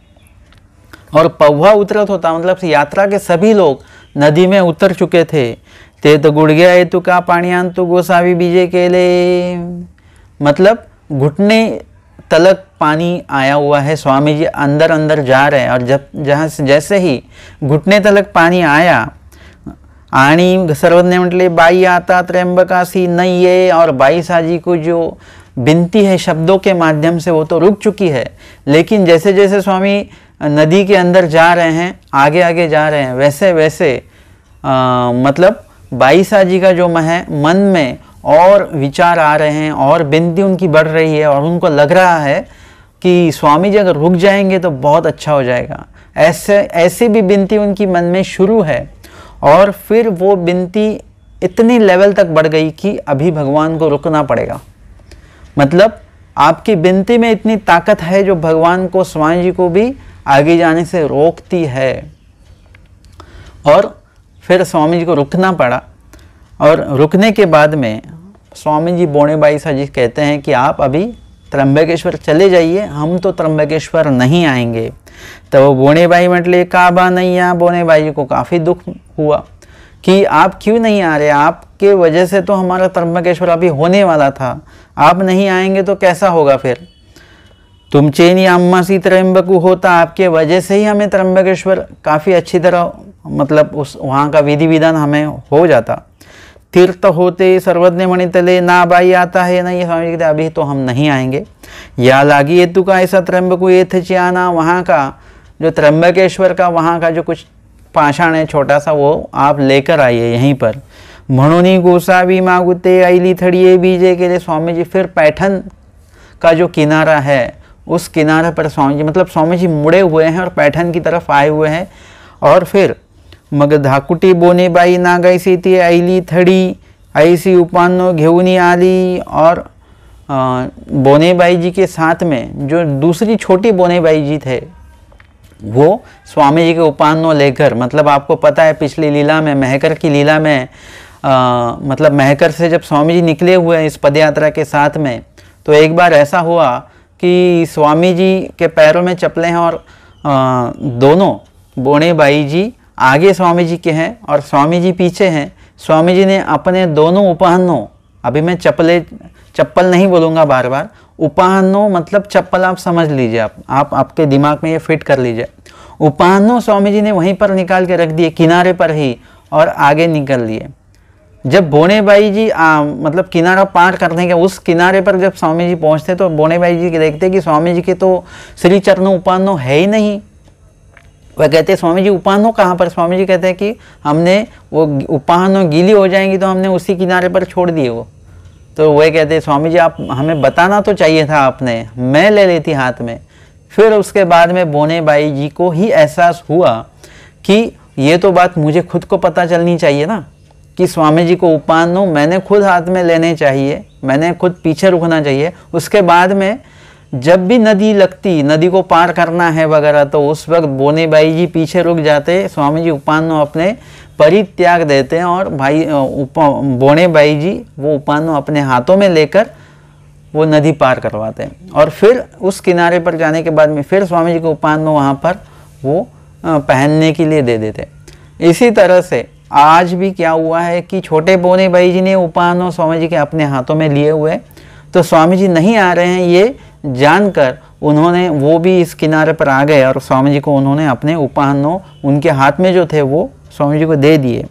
और पौवा उतरत होता मतलब यात्रा के सभी लोग नदी में उतर चुके थे। ते तो गुड़गया है तो का पानियान तो गोसावी बीजे के लिए, मतलब घुटने तलक पानी आया हुआ है। स्वामी जी अंदर अंदर जा रहे हैं, और जहाँ से जैसे ही घुटने तलक पानी आया, आणि सर्वज्ञ म्हटले बाई आता त्र्यंबकासी नहीं है। और बाई साजी को जो विनती है शब्दों के माध्यम से वो तो रुक चुकी है, लेकिन जैसे जैसे स्वामी नदी के अंदर जा रहे हैं, आगे आगे जा रहे हैं, वैसे वैसे मतलब बाईसा जी का जो मन में और विचार आ रहे हैं, और विनती उनकी बढ़ रही है, और उनको लग रहा है कि स्वामी जी अगर रुक जाएंगे तो बहुत अच्छा हो जाएगा। ऐसी भी विनती उनकी मन में शुरू है, और फिर वो विनती इतनी लेवल तक बढ़ गई कि अभी भगवान को रुकना पड़ेगा। मतलब आपकी विनती में इतनी ताकत है जो भगवान को, स्वामी जी को भी आगे जाने से रोकती है। और फिर स्वामी जी को रुकना पड़ा, और रुकने के बाद में स्वामी जी बोणे बाईसा जी कहते हैं कि आप अभी त्र्यंबकेश्वर चले जाइए, हम तो त्र्यंबकेश्वर नहीं आएंगे। तो बोनेबाई म्हटले काबा नैया, बोनेबाई जी को काफ़ी दुख हुआ कि आप क्यों नहीं आ रहे, आपके वजह से तो हमारा त्र्यंबकेश्वर अभी होने वाला था, आप नहीं आएंगे तो कैसा होगा फिर। तुम चेनी अम्मा सी त्र्यंबकु होता, आपके वजह से ही हमें त्र्यंबकेश्वर काफ़ी अच्छी तरह मतलब उस वहाँ का विधि विधान हमें हो जाता। तीर्थ होते सर्वज्ञ मणितले ना बाई आता है ना, ये स्वामी जी कहते अभी तो हम नहीं आएंगे। या लागी हेतु का ऐसा त्र्यंबकु एथ चियाना, वहाँ का जो त्र्यंबकेश्वर का वहाँ का जो कुछ पाषाण है छोटा सा, वो आप लेकर आइए यहीं पर। म्हणोनी गोसावी मागुते आईली थड़िए बीजे के लिए, स्वामी जी फिर पैठन का जो किनारा है उस किनारे पर स्वामी जी मतलब स्वामी जी मुड़े हुए हैं और पैठन की तरफ आए हुए हैं। और फिर मग धाकुटी बोनेबाई नागाई ती आईली थड़ी ऐसी उपानो घेऊनी आली, और बोनेबाई जी के साथ में जो दूसरी छोटी बोनेबाई जी थे वो स्वामी जी के उपानो लेकर, मतलब आपको पता है पिछली लीला में महकर की लीला में मतलब महकर से जब स्वामी जी निकले हुए हैं इस पदयात्रा के साथ में, तो एक बार ऐसा हुआ कि स्वामी जी के पैरों में चप्पलें हैं और दोनों बोनेबाई जी आगे स्वामी जी के हैं और स्वामी जी पीछे हैं। स्वामी जी ने अपने दोनों उपाहनों, अभी मैं चप्पल नहीं बोलूँगा बार बार, उपाहनों मतलब चप्पल आप समझ लीजिए, आप आपके दिमाग में ये फिट कर लीजिए। उपाहनों स्वामी जी ने वहीं पर निकाल के रख दिए किनारे पर ही और आगे निकल लिए। जब बोनेबाई जी मतलब किनारा पार करने के उस किनारे पर जब स्वामी जी पहुंचते तो बोनेबाई जी देखते कि स्वामी जी के तो श्री चरणों उपानो है ही नहीं। वह कहते स्वामी जी उपानो कहाँ पर। स्वामी जी कहते हैं कि हमने वो उपानो गीली हो जाएंगी तो हमने उसी किनारे पर छोड़ दिए वो। तो वह कहते स्वामी जी आप हमें बताना तो चाहिए था आपने, मैं ले लेती हाथ में। फिर उसके बाद में बोनेबाई जी को ही एहसास हुआ कि ये तो बात मुझे खुद को पता चलनी चाहिए ना, कि स्वामी जी को उपानो मैंने खुद हाथ में लेने चाहिए, मैंने खुद पीछे रुकना चाहिए। उसके बाद में जब भी नदी लगती, नदी को पार करना है वगैरह, तो उस वक्त बोनेबाई जी पीछे रुक जाते, स्वामी जी उपानो अपने परित्याग देते हैं और बोनेबाई जी वो उपानो अपने हाथों में लेकर वो नदी पार करवाते हैं। और फिर उस किनारे पर जाने के बाद में फिर स्वामी जी को उपानो वहाँ पर वो पहनने के लिए दे देते। इसी तरह से आज भी क्या हुआ है कि छोटे बोनेबाई जी ने उपानो स्वामी जी के अपने हाथों में लिए हुए, तो स्वामी जी नहीं आ रहे हैं ये जानकर उन्होंने वो भी इस किनारे पर आ गए और स्वामी जी को उन्होंने अपने उपानो उनके हाथ में जो थे वो स्वामी जी को दे दिए।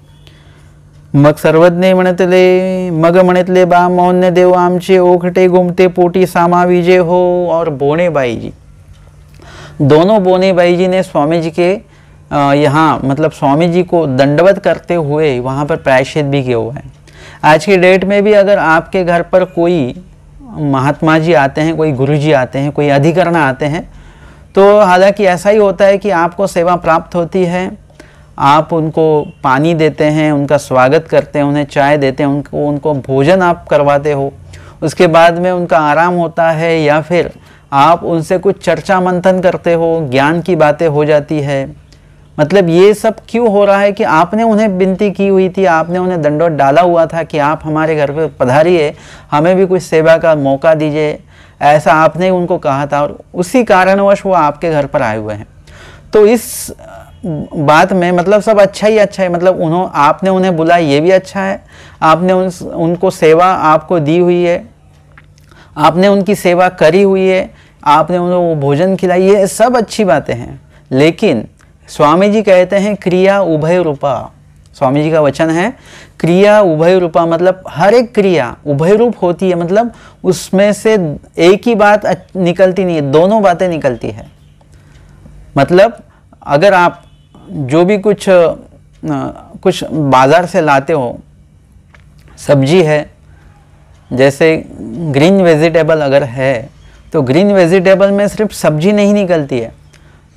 मग सर्वज्ञ म्हणतले मग म्हणतले बा मौन्य देव आमचे ओखटे घुमते पोटी सामा विजय हो। और बोनेबाई जी, दोनों बोनेबाई जी ने स्वामी जी के यहाँ मतलब स्वामी जी को दंडवत करते हुए वहाँ पर प्रायश्चित भी किया हुआ है। आज की डेट में भी अगर आपके घर पर कोई महात्मा जी आते हैं, कोई गुरु जी आते हैं, कोई अधिकरण आते हैं, तो हालांकि ऐसा ही होता है कि आपको सेवा प्राप्त होती है, आप उनको पानी देते हैं, उनका स्वागत करते हैं, उन्हें चाय देते हैं, उनको भोजन आप करवाते हो, उसके बाद में उनका आराम होता है या फिर आप उनसे कुछ चर्चा मंथन करते हो, ज्ञान की बातें हो जाती है। मतलब ये सब क्यों हो रहा है कि आपने उन्हें विनती की हुई थी, आपने उन्हें दंडोत डाला हुआ था कि आप हमारे घर पे पधारिए, हमें भी कुछ सेवा का मौका दीजिए, ऐसा आपने उनको कहा था और उसी कारणवश वो आपके घर पर आए हुए हैं। तो इस बात में मतलब सब अच्छा ही अच्छा है, मतलब आपने उन्हें बुलाया ये भी अच्छा है, आपने उनको सेवा आपको दी हुई है, आपने उनकी सेवा करी हुई है, आपने उन्हें वो भोजन खिलाई, ये सब अच्छी बातें हैं। लेकिन स्वामी जी कहते हैं क्रिया उभय रूपा, स्वामी जी का वचन है क्रिया उभय रूपा, मतलब हर एक क्रिया उभय रूप होती है, मतलब उसमें से एक ही बात निकलती नहीं है, दोनों बातें निकलती है। मतलब अगर आप जो भी कुछ बाज़ार से लाते हो, सब्जी है, जैसे ग्रीन वेजिटेबल अगर है तो ग्रीन वेजिटेबल में सिर्फ सब्जी नहीं निकलती है,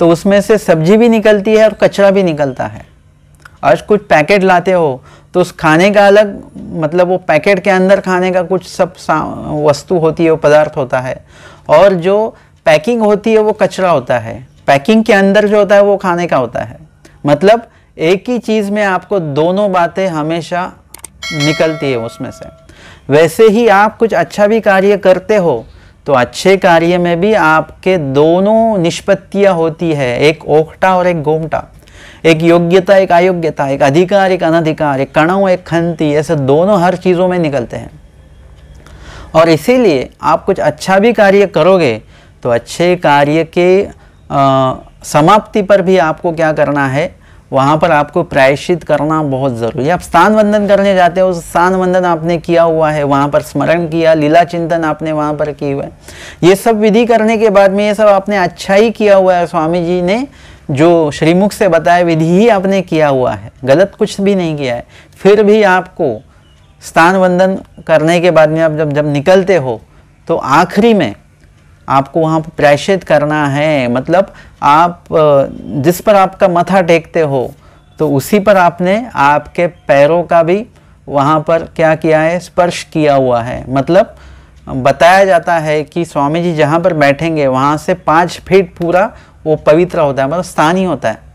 तो उसमें से सब्जी भी निकलती है और कचरा भी निकलता है। आज कुछ पैकेट लाते हो तो उस खाने का अलग, मतलब वो पैकेट के अंदर खाने का कुछ सब वस्तु होती है, वो पदार्थ होता है, और जो पैकिंग होती है वो कचरा होता है, पैकिंग के अंदर जो होता है वो खाने का होता है। मतलब एक ही चीज़ में आपको दोनों बातें हमेशा निकलती है उसमें से। वैसे ही आप कुछ अच्छा भी कार्य करते हो तो अच्छे कार्य में भी आपके दोनों निष्पत्तियाँ होती है, एक ओखटा और एक गोमटा, एक योग्यता एक अयोग्यता, एक अधिकार एक अनधिकार, एक कणव एक खंती, ऐसे दोनों हर चीज़ों में निकलते हैं। और इसीलिए आप कुछ अच्छा भी कार्य करोगे तो अच्छे कार्य के समाप्ति पर भी आपको क्या करना है, वहाँ पर आपको प्रायश्चित करना बहुत ज़रूरी है। आप स्थान वंदन करने जाते हो, स्थान वंदन आपने किया हुआ है, वहाँ पर स्मरण किया, लीला चिंतन आपने वहाँ पर किया हुआ है, ये सब विधि करने के बाद में ये सब आपने अच्छा ही किया हुआ है। स्वामी जी ने जो श्रीमुख से बताया विधि ही आपने किया हुआ है, गलत कुछ भी नहीं किया है। फिर भी आपको स्थान वंदन करने के बाद में आप जब निकलते हो तो आखिरी में आपको वहाँ पर प्रायश्चित करना है। मतलब आप जिस पर आपका मथा टेकते हो तो उसी पर आपने आपके पैरों का भी वहाँ पर क्या किया है, स्पर्श किया हुआ है। मतलब बताया जाता है कि स्वामी जी जहाँ पर बैठेंगे वहाँ से 5 फीट पूरा वो पवित्र होता है, मतलब स्थान ही होता है।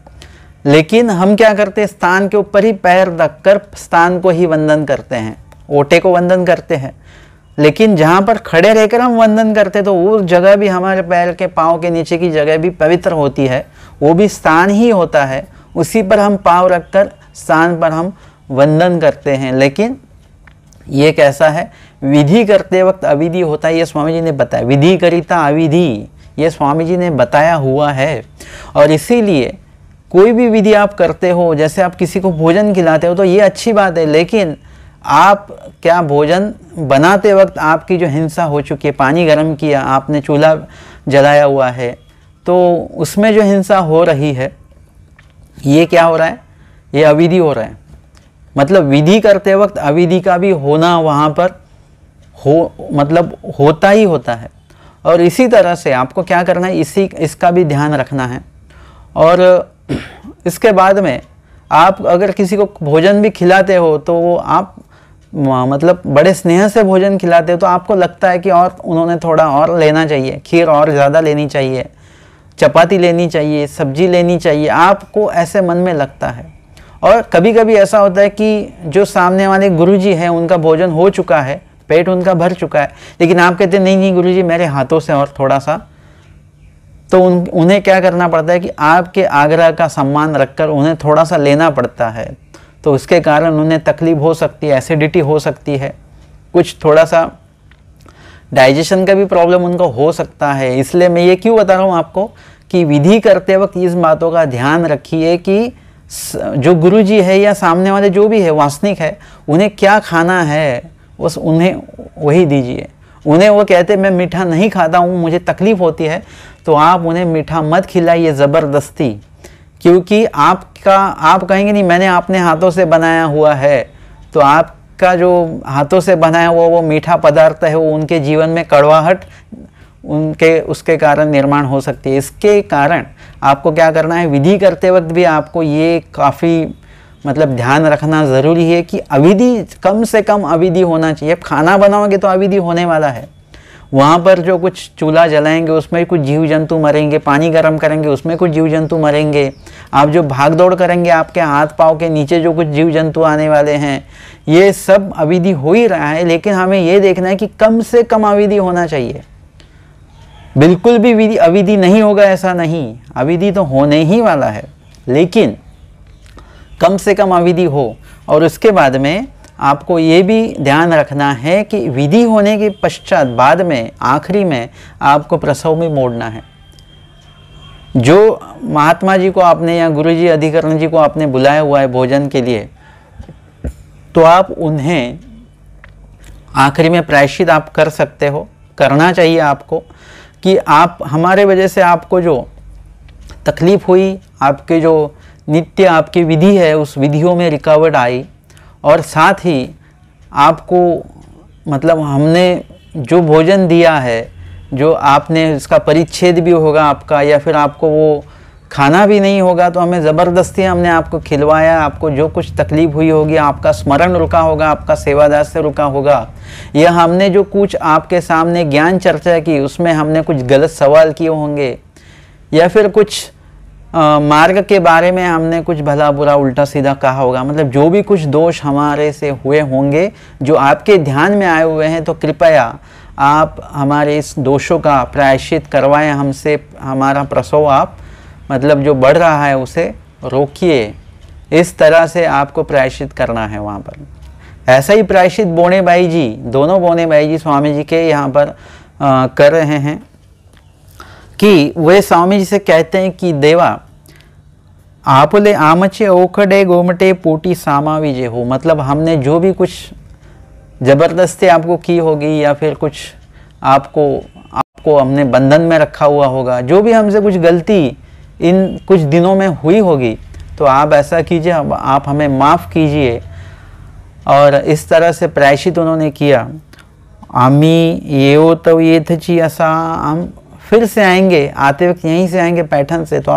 लेकिन हम क्या करते हैं, स्थान के ऊपर ही पैर रख कर स्थान को ही वंदन करते हैं, ओटे को वंदन करते हैं। लेकिन जहाँ पर खड़े रहकर हम वंदन करते तो वो जगह भी, हमारे पैर के पाँव के नीचे की जगह भी पवित्र होती है, वो भी स्थान ही होता है। उसी पर हम पाँव रखकर स्थान पर हम वंदन करते हैं। लेकिन ये कैसा है, विधि करते वक्त अविधि होता है, ये स्वामी जी ने बताया। विधि करिता अविधि, ये स्वामी जी ने बताया हुआ है। और इसीलिए कोई भी विधि आप करते हो, जैसे आप किसी को भोजन खिलाते हो तो ये अच्छी बात है, लेकिन आप क्या भोजन बनाते वक्त आपकी जो हिंसा हो चुकी है, पानी गर्म किया आपने, चूल्हा जलाया हुआ है, तो उसमें जो हिंसा हो रही है ये क्या हो रहा है, ये अविधि हो रहा है। मतलब विधि करते वक्त अविधि का भी होना वहाँ पर मतलब होता ही होता है। और इसी तरह से आपको क्या करना है, इसका भी ध्यान रखना है। और इसके बाद में आप अगर किसी को भोजन भी खिलाते हो तो वो आप मतलब बड़े स्नेह से भोजन खिलाते हो तो आपको लगता है कि और उन्होंने थोड़ा और लेना चाहिए, खीर और ज़्यादा लेनी चाहिए, चपाती लेनी चाहिए, सब्जी लेनी चाहिए, आपको ऐसे मन में लगता है। और कभी कभी ऐसा होता है कि जो सामने वाले गुरुजी हैं उनका भोजन हो चुका है, पेट उनका भर चुका है, लेकिन आप कहते हैं नहीं नहीं गुरुजी मेरे हाथों से और थोड़ा सा, तो उन्हें क्या करना पड़ता है कि आपके आग्रह का सम्मान रखकर उन्हें थोड़ा सा लेना पड़ता है। तो उसके कारण उन्हें तकलीफ हो सकती है, एसिडिटी हो सकती है, कुछ थोड़ा सा डाइजेशन का भी प्रॉब्लम उनको हो सकता है। इसलिए मैं ये क्यों बता रहा हूँ आपको कि विधि करते वक्त इस बातों का ध्यान रखिए कि जो गुरुजी है या सामने वाले जो भी है वासनिक है, उन्हें क्या खाना है बस उन्हें वही दीजिए। उन्हें वो कहते मैं मीठा नहीं खाता हूँ, मुझे तकलीफ़ होती है, तो आप उन्हें मीठा मत खिलाइए ज़बरदस्ती, क्योंकि आप कहेंगे नहीं मैंने अपने हाथों से बनाया हुआ है, तो आपका जो हाथों से बनाया हुआ वो मीठा पदार्थ है वो उनके जीवन में कड़वाहट उसके कारण निर्माण हो सकती है। इसके कारण आपको क्या करना है, विधि करते वक्त भी आपको ये काफ़ी मतलब ध्यान रखना ज़रूरी है कि अविधि कम से कम अविधि होना चाहिए। खाना बनाओगे तो अविधि होने वाला है, वहाँ पर जो कुछ चूल्हा जलाएंगे उसमें कुछ जीव जंतु मरेंगे, पानी गर्म करेंगे उसमें कुछ जीव जंतु मरेंगे, आप जो भाग दौड़ करेंगे आपके हाथ पाँव के नीचे जो कुछ जीव जंतु आने वाले हैं, ये सब अविधि हो ही रहा है। लेकिन हमें ये देखना है कि कम से कम अविधि होना चाहिए। बिल्कुल भी अविधि नहीं होगा ऐसा नहीं, अविधि तो होने ही वाला है, लेकिन कम से कम अविधि हो। और उसके बाद में आपको ये भी ध्यान रखना है कि विधि होने के पश्चात बाद में आखिरी में आपको प्रसव में मोड़ना है। जो महात्मा जी को आपने या गुरुजी अधिकरण जी को आपने बुलाया हुआ है भोजन के लिए, तो आप उन्हें आखिरी में प्रायश्चित आप कर सकते हो, करना चाहिए आपको, कि आप हमारे वजह से आपको जो तकलीफ़ हुई, आपके जो नित्य आपकी विधि है उस विधियों में रुकावट आई, और साथ ही आपको मतलब हमने जो भोजन दिया है, जो आपने इसका परिच्छेद भी होगा आपका, या फिर आपको वो खाना भी नहीं होगा तो हमें ज़बरदस्ती हमने आपको खिलवाया, आपको जो कुछ तकलीफ़ हुई होगी, आपका स्मरण रुका होगा, आपका सेवादास से रुका होगा, या हमने जो कुछ आपके सामने ज्ञान चर्चा की उसमें हमने कुछ गलत सवाल किए होंगे, या फिर कुछ मार्ग के बारे में हमने कुछ भला बुरा उल्टा सीधा कहा होगा, मतलब जो भी कुछ दोष हमारे से हुए होंगे जो आपके ध्यान में आए हुए हैं, तो कृपया आप हमारे इस दोषों का प्रायश्चित करवाएं हमसे, हमारा प्रसव आप मतलब जो बढ़ रहा है उसे रोकिए। इस तरह से आपको प्रायश्चित करना है वहाँ पर। ऐसा ही प्रायश्चित बोने बाई जी, दोनों बोने बाई जी स्वामी जी के यहाँ पर कर रहे हैं कि वे स्वामी जी से कहते हैं कि देवा आपले आमचे ओखडे गोमटे पोटी सामाविजे हो, मतलब हमने जो भी कुछ ज़बरदस्ती आपको की होगी या फिर कुछ आपको हमने बंधन में रखा हुआ होगा, जो भी हमसे कुछ गलती इन कुछ दिनों में हुई होगी, तो आप ऐसा कीजिए, आप हमें माफ़ कीजिए। और इस तरह से प्रायश्चित उन्होंने किया। आमी ये तो ये थी ऐसा, हम फिर से आएंगे, आते वक्त यहीं से आएंगे पैठन से, तो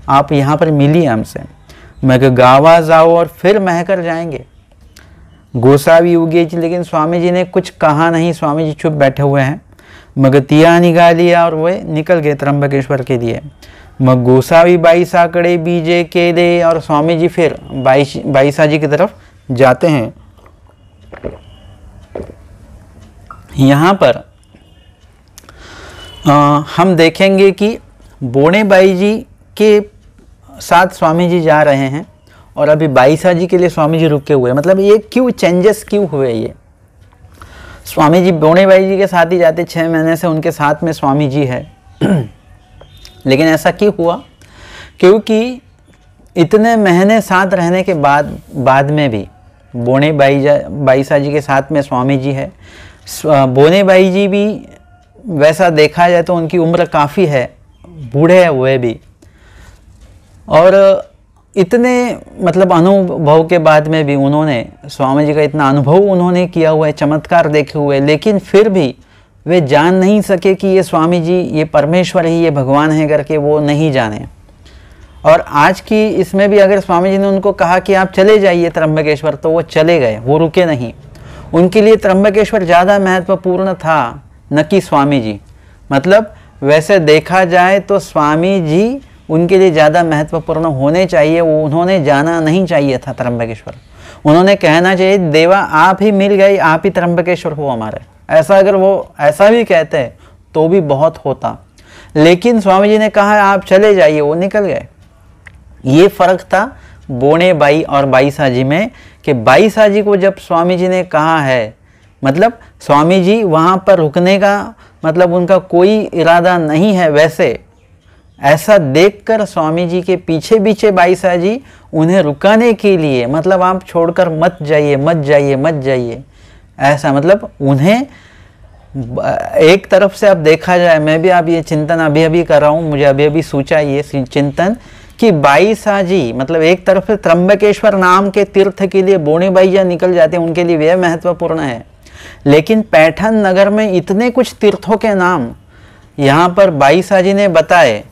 आप यहाँ पर मिलिए हमसे। मैं गावा जाओ और फिर महकर जाएंगे। गोसावी उगेच, लेकिन स्वामी जी ने कुछ कहा नहीं, स्वामी जी चुप बैठे हुए हैं। मगतिया निकालिया और वे निकल गए त्र्यंबकेश्वर के लिए। मग गोसावी बाईसा कड़े बीजे के दे, और स्वामी जी फिर बाईसा जी की तरफ जाते हैं। यहाँ पर हम देखेंगे कि बोने बाई जी के साथ स्वामी जी जा रहे हैं और अभी बाईसा जी के लिए स्वामी जी रुके हुए हैं। मतलब ये क्यों चेंजेस क्यों हुए? ये स्वामी जी बोने बाई जी के साथ ही जाते, 6 महीने से उनके साथ में स्वामी जी है। लेकिन ऐसा क्यों हुआ? क्योंकि इतने महीने साथ रहने के बाद में भी बोने बाईसा जी के साथ में स्वामी जी है। बोने बाई जी भी वैसा देखा जाए तो उनकी उम्र काफ़ी है, बूढ़े हैं वे भी, और इतने मतलब अनुभव के बाद में भी उन्होंने स्वामी जी का इतना अनुभव उन्होंने किया हुआ है, चमत्कार देखे हुए, लेकिन फिर भी वे जान नहीं सके कि ये स्वामी जी ये परमेश्वर ही, ये भगवान है करके वो नहीं जाने। और आज की इसमें भी अगर स्वामी जी ने उनको कहा कि आप चले जाइए त्र्यंबकेश्वर, तो वो चले गए, वो रुके नहीं। उनके लिए त्र्यंबकेश्वर ज़्यादा महत्वपूर्ण था, न कि स्वामी जी। मतलब वैसे देखा जाए तो स्वामी जी उनके लिए ज़्यादा महत्वपूर्ण होने चाहिए, वो उन्होंने जाना नहीं चाहिए था त्र्यंबकेश्वर। उन्होंने कहना चाहिए देवा आप ही मिल गए, आप ही त्र्यंबकेश्वर हो हमारे। ऐसा अगर वो ऐसा भी कहते तो भी बहुत होता, लेकिन स्वामी जी ने कहा आप चले जाइए, वो निकल गए। ये फ़र्क था बोने बाई और बाईसा जी में, कि बाईसा जी को जब स्वामी जी ने कहा है, मतलब स्वामी जी वहाँ पर रुकने का मतलब उनका कोई इरादा नहीं है वैसे, ऐसा देखकर स्वामी जी के पीछे पीछे बाईसा जी उन्हें रुकाने के लिए, मतलब आप छोड़कर मत जाइए, मत जाइए, मत जाइए, ऐसा मतलब उन्हें एक तरफ से अब देखा जाए, मैं भी आप ये चिंतन अभी अभी कर रहा हूँ, मुझे अभी अभी सूझा ये चिंतन कि बाईसा जी मतलब एक तरफ से त्र्यंबकेश्वर नाम के तीर्थ के लिए बोने बाई जी निकल जाते हैं, उनके लिए वह महत्वपूर्ण है। लेकिन पैठन नगर में इतने कुछ तीर्थों के नाम यहाँ पर बाईसा जी ने बताए,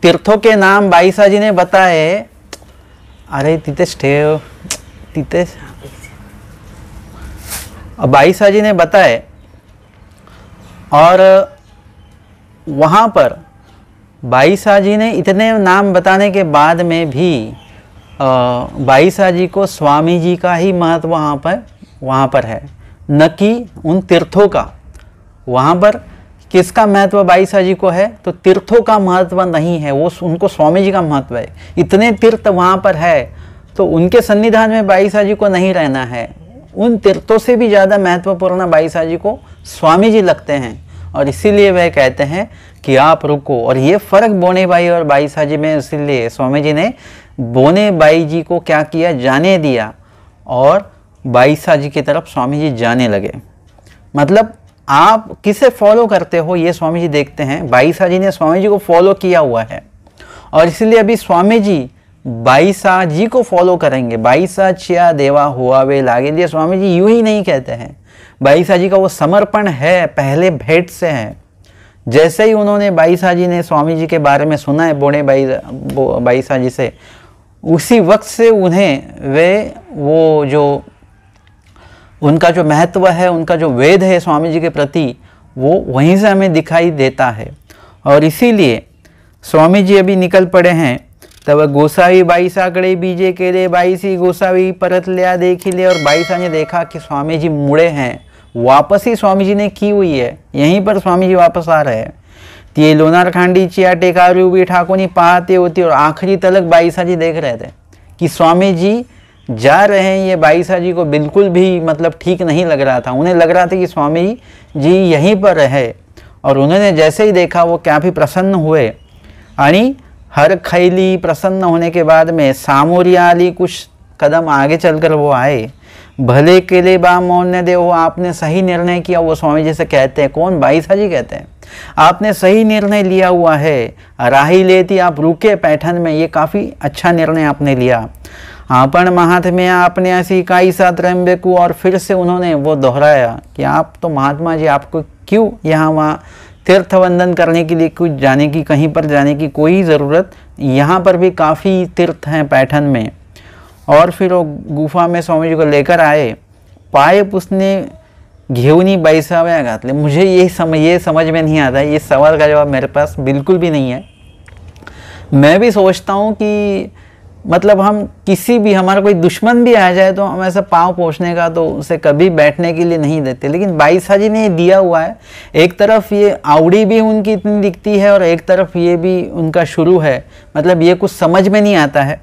तीर्थों के नाम बाईसा जी ने बताए। अरे तिथेच ठेव, तिथे बाईसा जी ने बताए, और वहाँ पर बाईसा जी ने इतने नाम बताने के बाद में भी बाईसा जी को स्वामी जी का ही महत्व वहाँ पर है, न कि उन तीर्थों का। वहाँ पर किसका महत्व बाईसा जी को है? तो तीर्थों का महत्व नहीं है, वो उनको स्वामी जी का महत्व है। इतने तीर्थ वहाँ पर है तो उनके सन्निधान में बाईसा जी को नहीं रहना है। उन तीर्थों से भी ज़्यादा महत्वपूर्ण बाईसा जी को स्वामी जी लगते हैं, और इसीलिए वह कहते हैं कि आप रुको। और ये फ़र्क बोने बाई और बाईसा जी में, इसीलिए स्वामी जी ने बोने बाई जी को क्या किया, जाने दिया, और बाईसा जी की तरफ स्वामी जी जाने लगे। मतलब आप किसे फॉलो करते हो ये स्वामी जी देखते हैं। बाईसा जी ने स्वामी जी को फॉलो किया हुआ है, और इसलिए अभी स्वामी जी बाईसा जी को फॉलो करेंगे। बाईसा चिया देवा हुआ वे लागे, लिए स्वामी जी यूं ही नहीं कहते हैं। बाईसा जी का वो समर्पण है, पहले भेंट से है। जैसे ही उन्होंने बाईसा जी ने स्वामी जी के बारे में सुना है बोने बाईसा जी से, उसी वक्त से उन्हें वो जो उनका जो महत्व है, उनका जो वेद है स्वामी जी के प्रति, वो वहीं से हमें दिखाई देता है। और इसीलिए स्वामी जी अभी निकल पड़े हैं। तब गोसावी बाईसा कड़े बीजे के रे बाईसी गोसावी परत लिया देखी ले, और बाईसा ने देखा कि स्वामी जी मुड़े हैं, वापसी स्वामी जी ने की हुई है, यहीं पर स्वामी जी वापस आ रहे हैं। तो ये लोनार खांडी चिया टेकारू भी ठाकुनी पाते होती और आखिरी तलक बाईसा जी देख रहे थे कि स्वामी जी जा रहे हैं। ये बाईसा जी को बिल्कुल भी मतलब ठीक नहीं लग रहा था, उन्हें लग रहा था कि स्वामी जी यहीं पर रहे। और उन्होंने जैसे ही देखा वो काफ़ी प्रसन्न हुए। आणि हर खैली प्रसन्न होने के बाद में सामोरियाली कुछ कदम आगे चलकर वो आए। भले के लिए बा मौन देव, आपने सही निर्णय किया, वो स्वामी जी से कहते हैं। कौन? बाईसा जी कहते हैं आपने सही निर्णय लिया हुआ है। राही लेती आप रुके पैठन में, ये काफ़ी अच्छा निर्णय आपने लिया। आपन महात्म्य आपने ऐसी इकाई साथ रंबेकू, और फिर से उन्होंने वो दोहराया कि आप तो महात्मा जी, आपको क्यों यहाँ वहाँ तीर्थ वंदन करने के लिए कुछ जाने की, कहीं पर जाने की कोई ज़रूरत, यहाँ पर भी काफ़ी तीर्थ हैं पैठन में। और फिर वो गुफा में स्वामी जी को लेकर आए। पाइप उसने घेऊनी बैसाव्या घातले। मुझे ये समझ में नहीं आता, ये सवाल का जवाब मेरे पास बिल्कुल भी नहीं है। मैं भी सोचता हूँ कि मतलब हम किसी भी, हमारा कोई दुश्मन भी आ जाए तो हम ऐसा पाँव पोंछने का तो उसे कभी बैठने के लिए नहीं देते, लेकिन बाईसा जी ने दिया हुआ है। एक तरफ ये आवड़ी भी उनकी इतनी दिखती है और एक तरफ ये भी उनका शुरू है, मतलब ये कुछ समझ में नहीं आता है।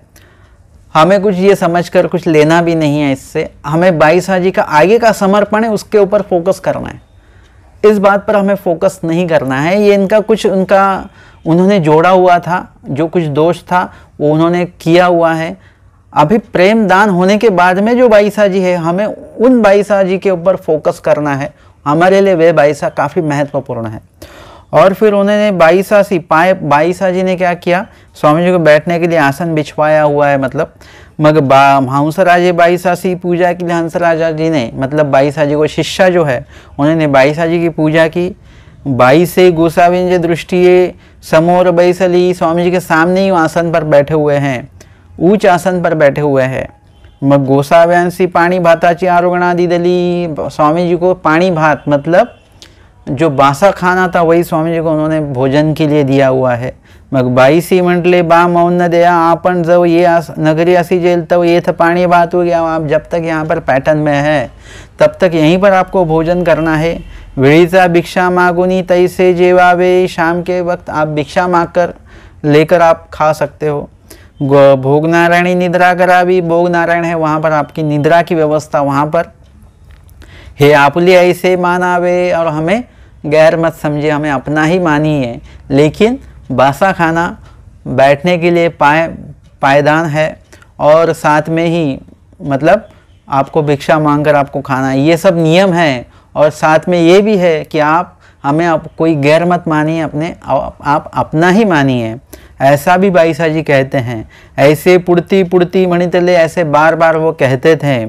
हमें कुछ ये समझकर कुछ लेना भी नहीं है इससे। हमें बाईसा जी का आगे का समर्पण है, उसके ऊपर फोकस करना है। इस बात पर हमें फोकस नहीं करना है। ये इनका कुछ उन्होंने जोड़ा हुआ था, जो कुछ दोष था वो उन्होंने किया हुआ है। अभी प्रेम दान होने के बाद में जो बाईसा जी है, हमें उन बाईसा जी के ऊपर फोकस करना है। हमारे लिए वे बाईसा काफ़ी महत्वपूर्ण है। और फिर उन्होंने बाईसा जी ने क्या किया, स्वामी जी को बैठने के लिए आसन बिछवाया हुआ है। मतलब हंसराजे बाईसा सी पूजा के लिए हंसराजा जी ने, मतलब बाईसा जी को शिष्या जो है उन्होंने बाईसा जी की पूजा की। बाईसे गोसाविंज दृष्टि समोर बैसली, स्वामी जी के सामने ही आसन पर बैठे हुए हैं, ऊंच आसन पर बैठे हुए हैं। मग गोसाव्यांसी पाणी भाताची आरोगणा दिदली, स्वामी जी को पाणी भात मतलब जो बासा खाना था वही स्वामी जी को उन्होंने भोजन के लिए दिया हुआ है। मग बाईसी म्हटले बा मौन दया, आपण जब ये नगरी असी जेल तब ये था पानी भात हो गया। आप जब तक यहाँ पर पैठन में है तब तक यहीं पर आपको भोजन करना है। वेळीचा भिक्षा मागुनी तैसे जेवावे, शाम के वक्त आप भिक्षा मांग कर लेकर आप खा सकते हो। भोग नारायणी निद्रा करावी, भोग नारायण है वहाँ पर आपकी निद्रा की व्यवस्था वहाँ पर। हे आपली ऐसे मानावे, और हमें गैर मत समझिए, हमें अपना ही मानिए। लेकिन बासा खाना बैठने के लिए पायदान है, और साथ में ही मतलब आपको भिक्षा मांगकर आपको खाना है, ये सब नियम है। और साथ में ये भी है कि आप हमें कोई गैर मत मानिए, आप अपना ही मानिए। ऐसा भी बाईसा जी कहते हैं। ऐसे पुड़ती पुड़ती मणितले, ऐसे बार बार वो कहते थे।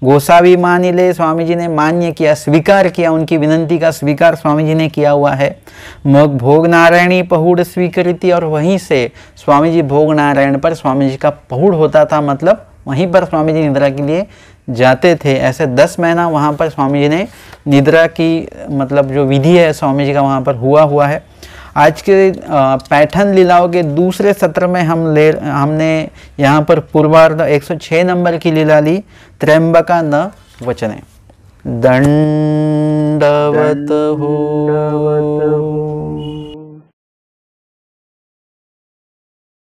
गोसावी मानी ले, स्वामी जी ने मान्य किया, स्वीकार किया, उनकी विनंती का स्वीकार स्वामी जी ने किया हुआ है। मग भोग नारायणी पहुड़ स्वीकृति, और वहीं से स्वामी जी भोग नारायण पर स्वामी जी का पहुड़ होता था, मतलब वहीं पर स्वामी जी निद्रा के लिए जाते थे। ऐसे 10 महीना वहाँ पर स्वामी जी ने निद्रा की मतलब जो विधि है स्वामी जी का वहाँ पर हुआ है। आज के पैठन लीलाओं के दूसरे सत्र में हमने यहाँ पर पूर्वार्ध 106 नंबर की लीला ली, त्र्यंबका न वचने। दंडवत हो।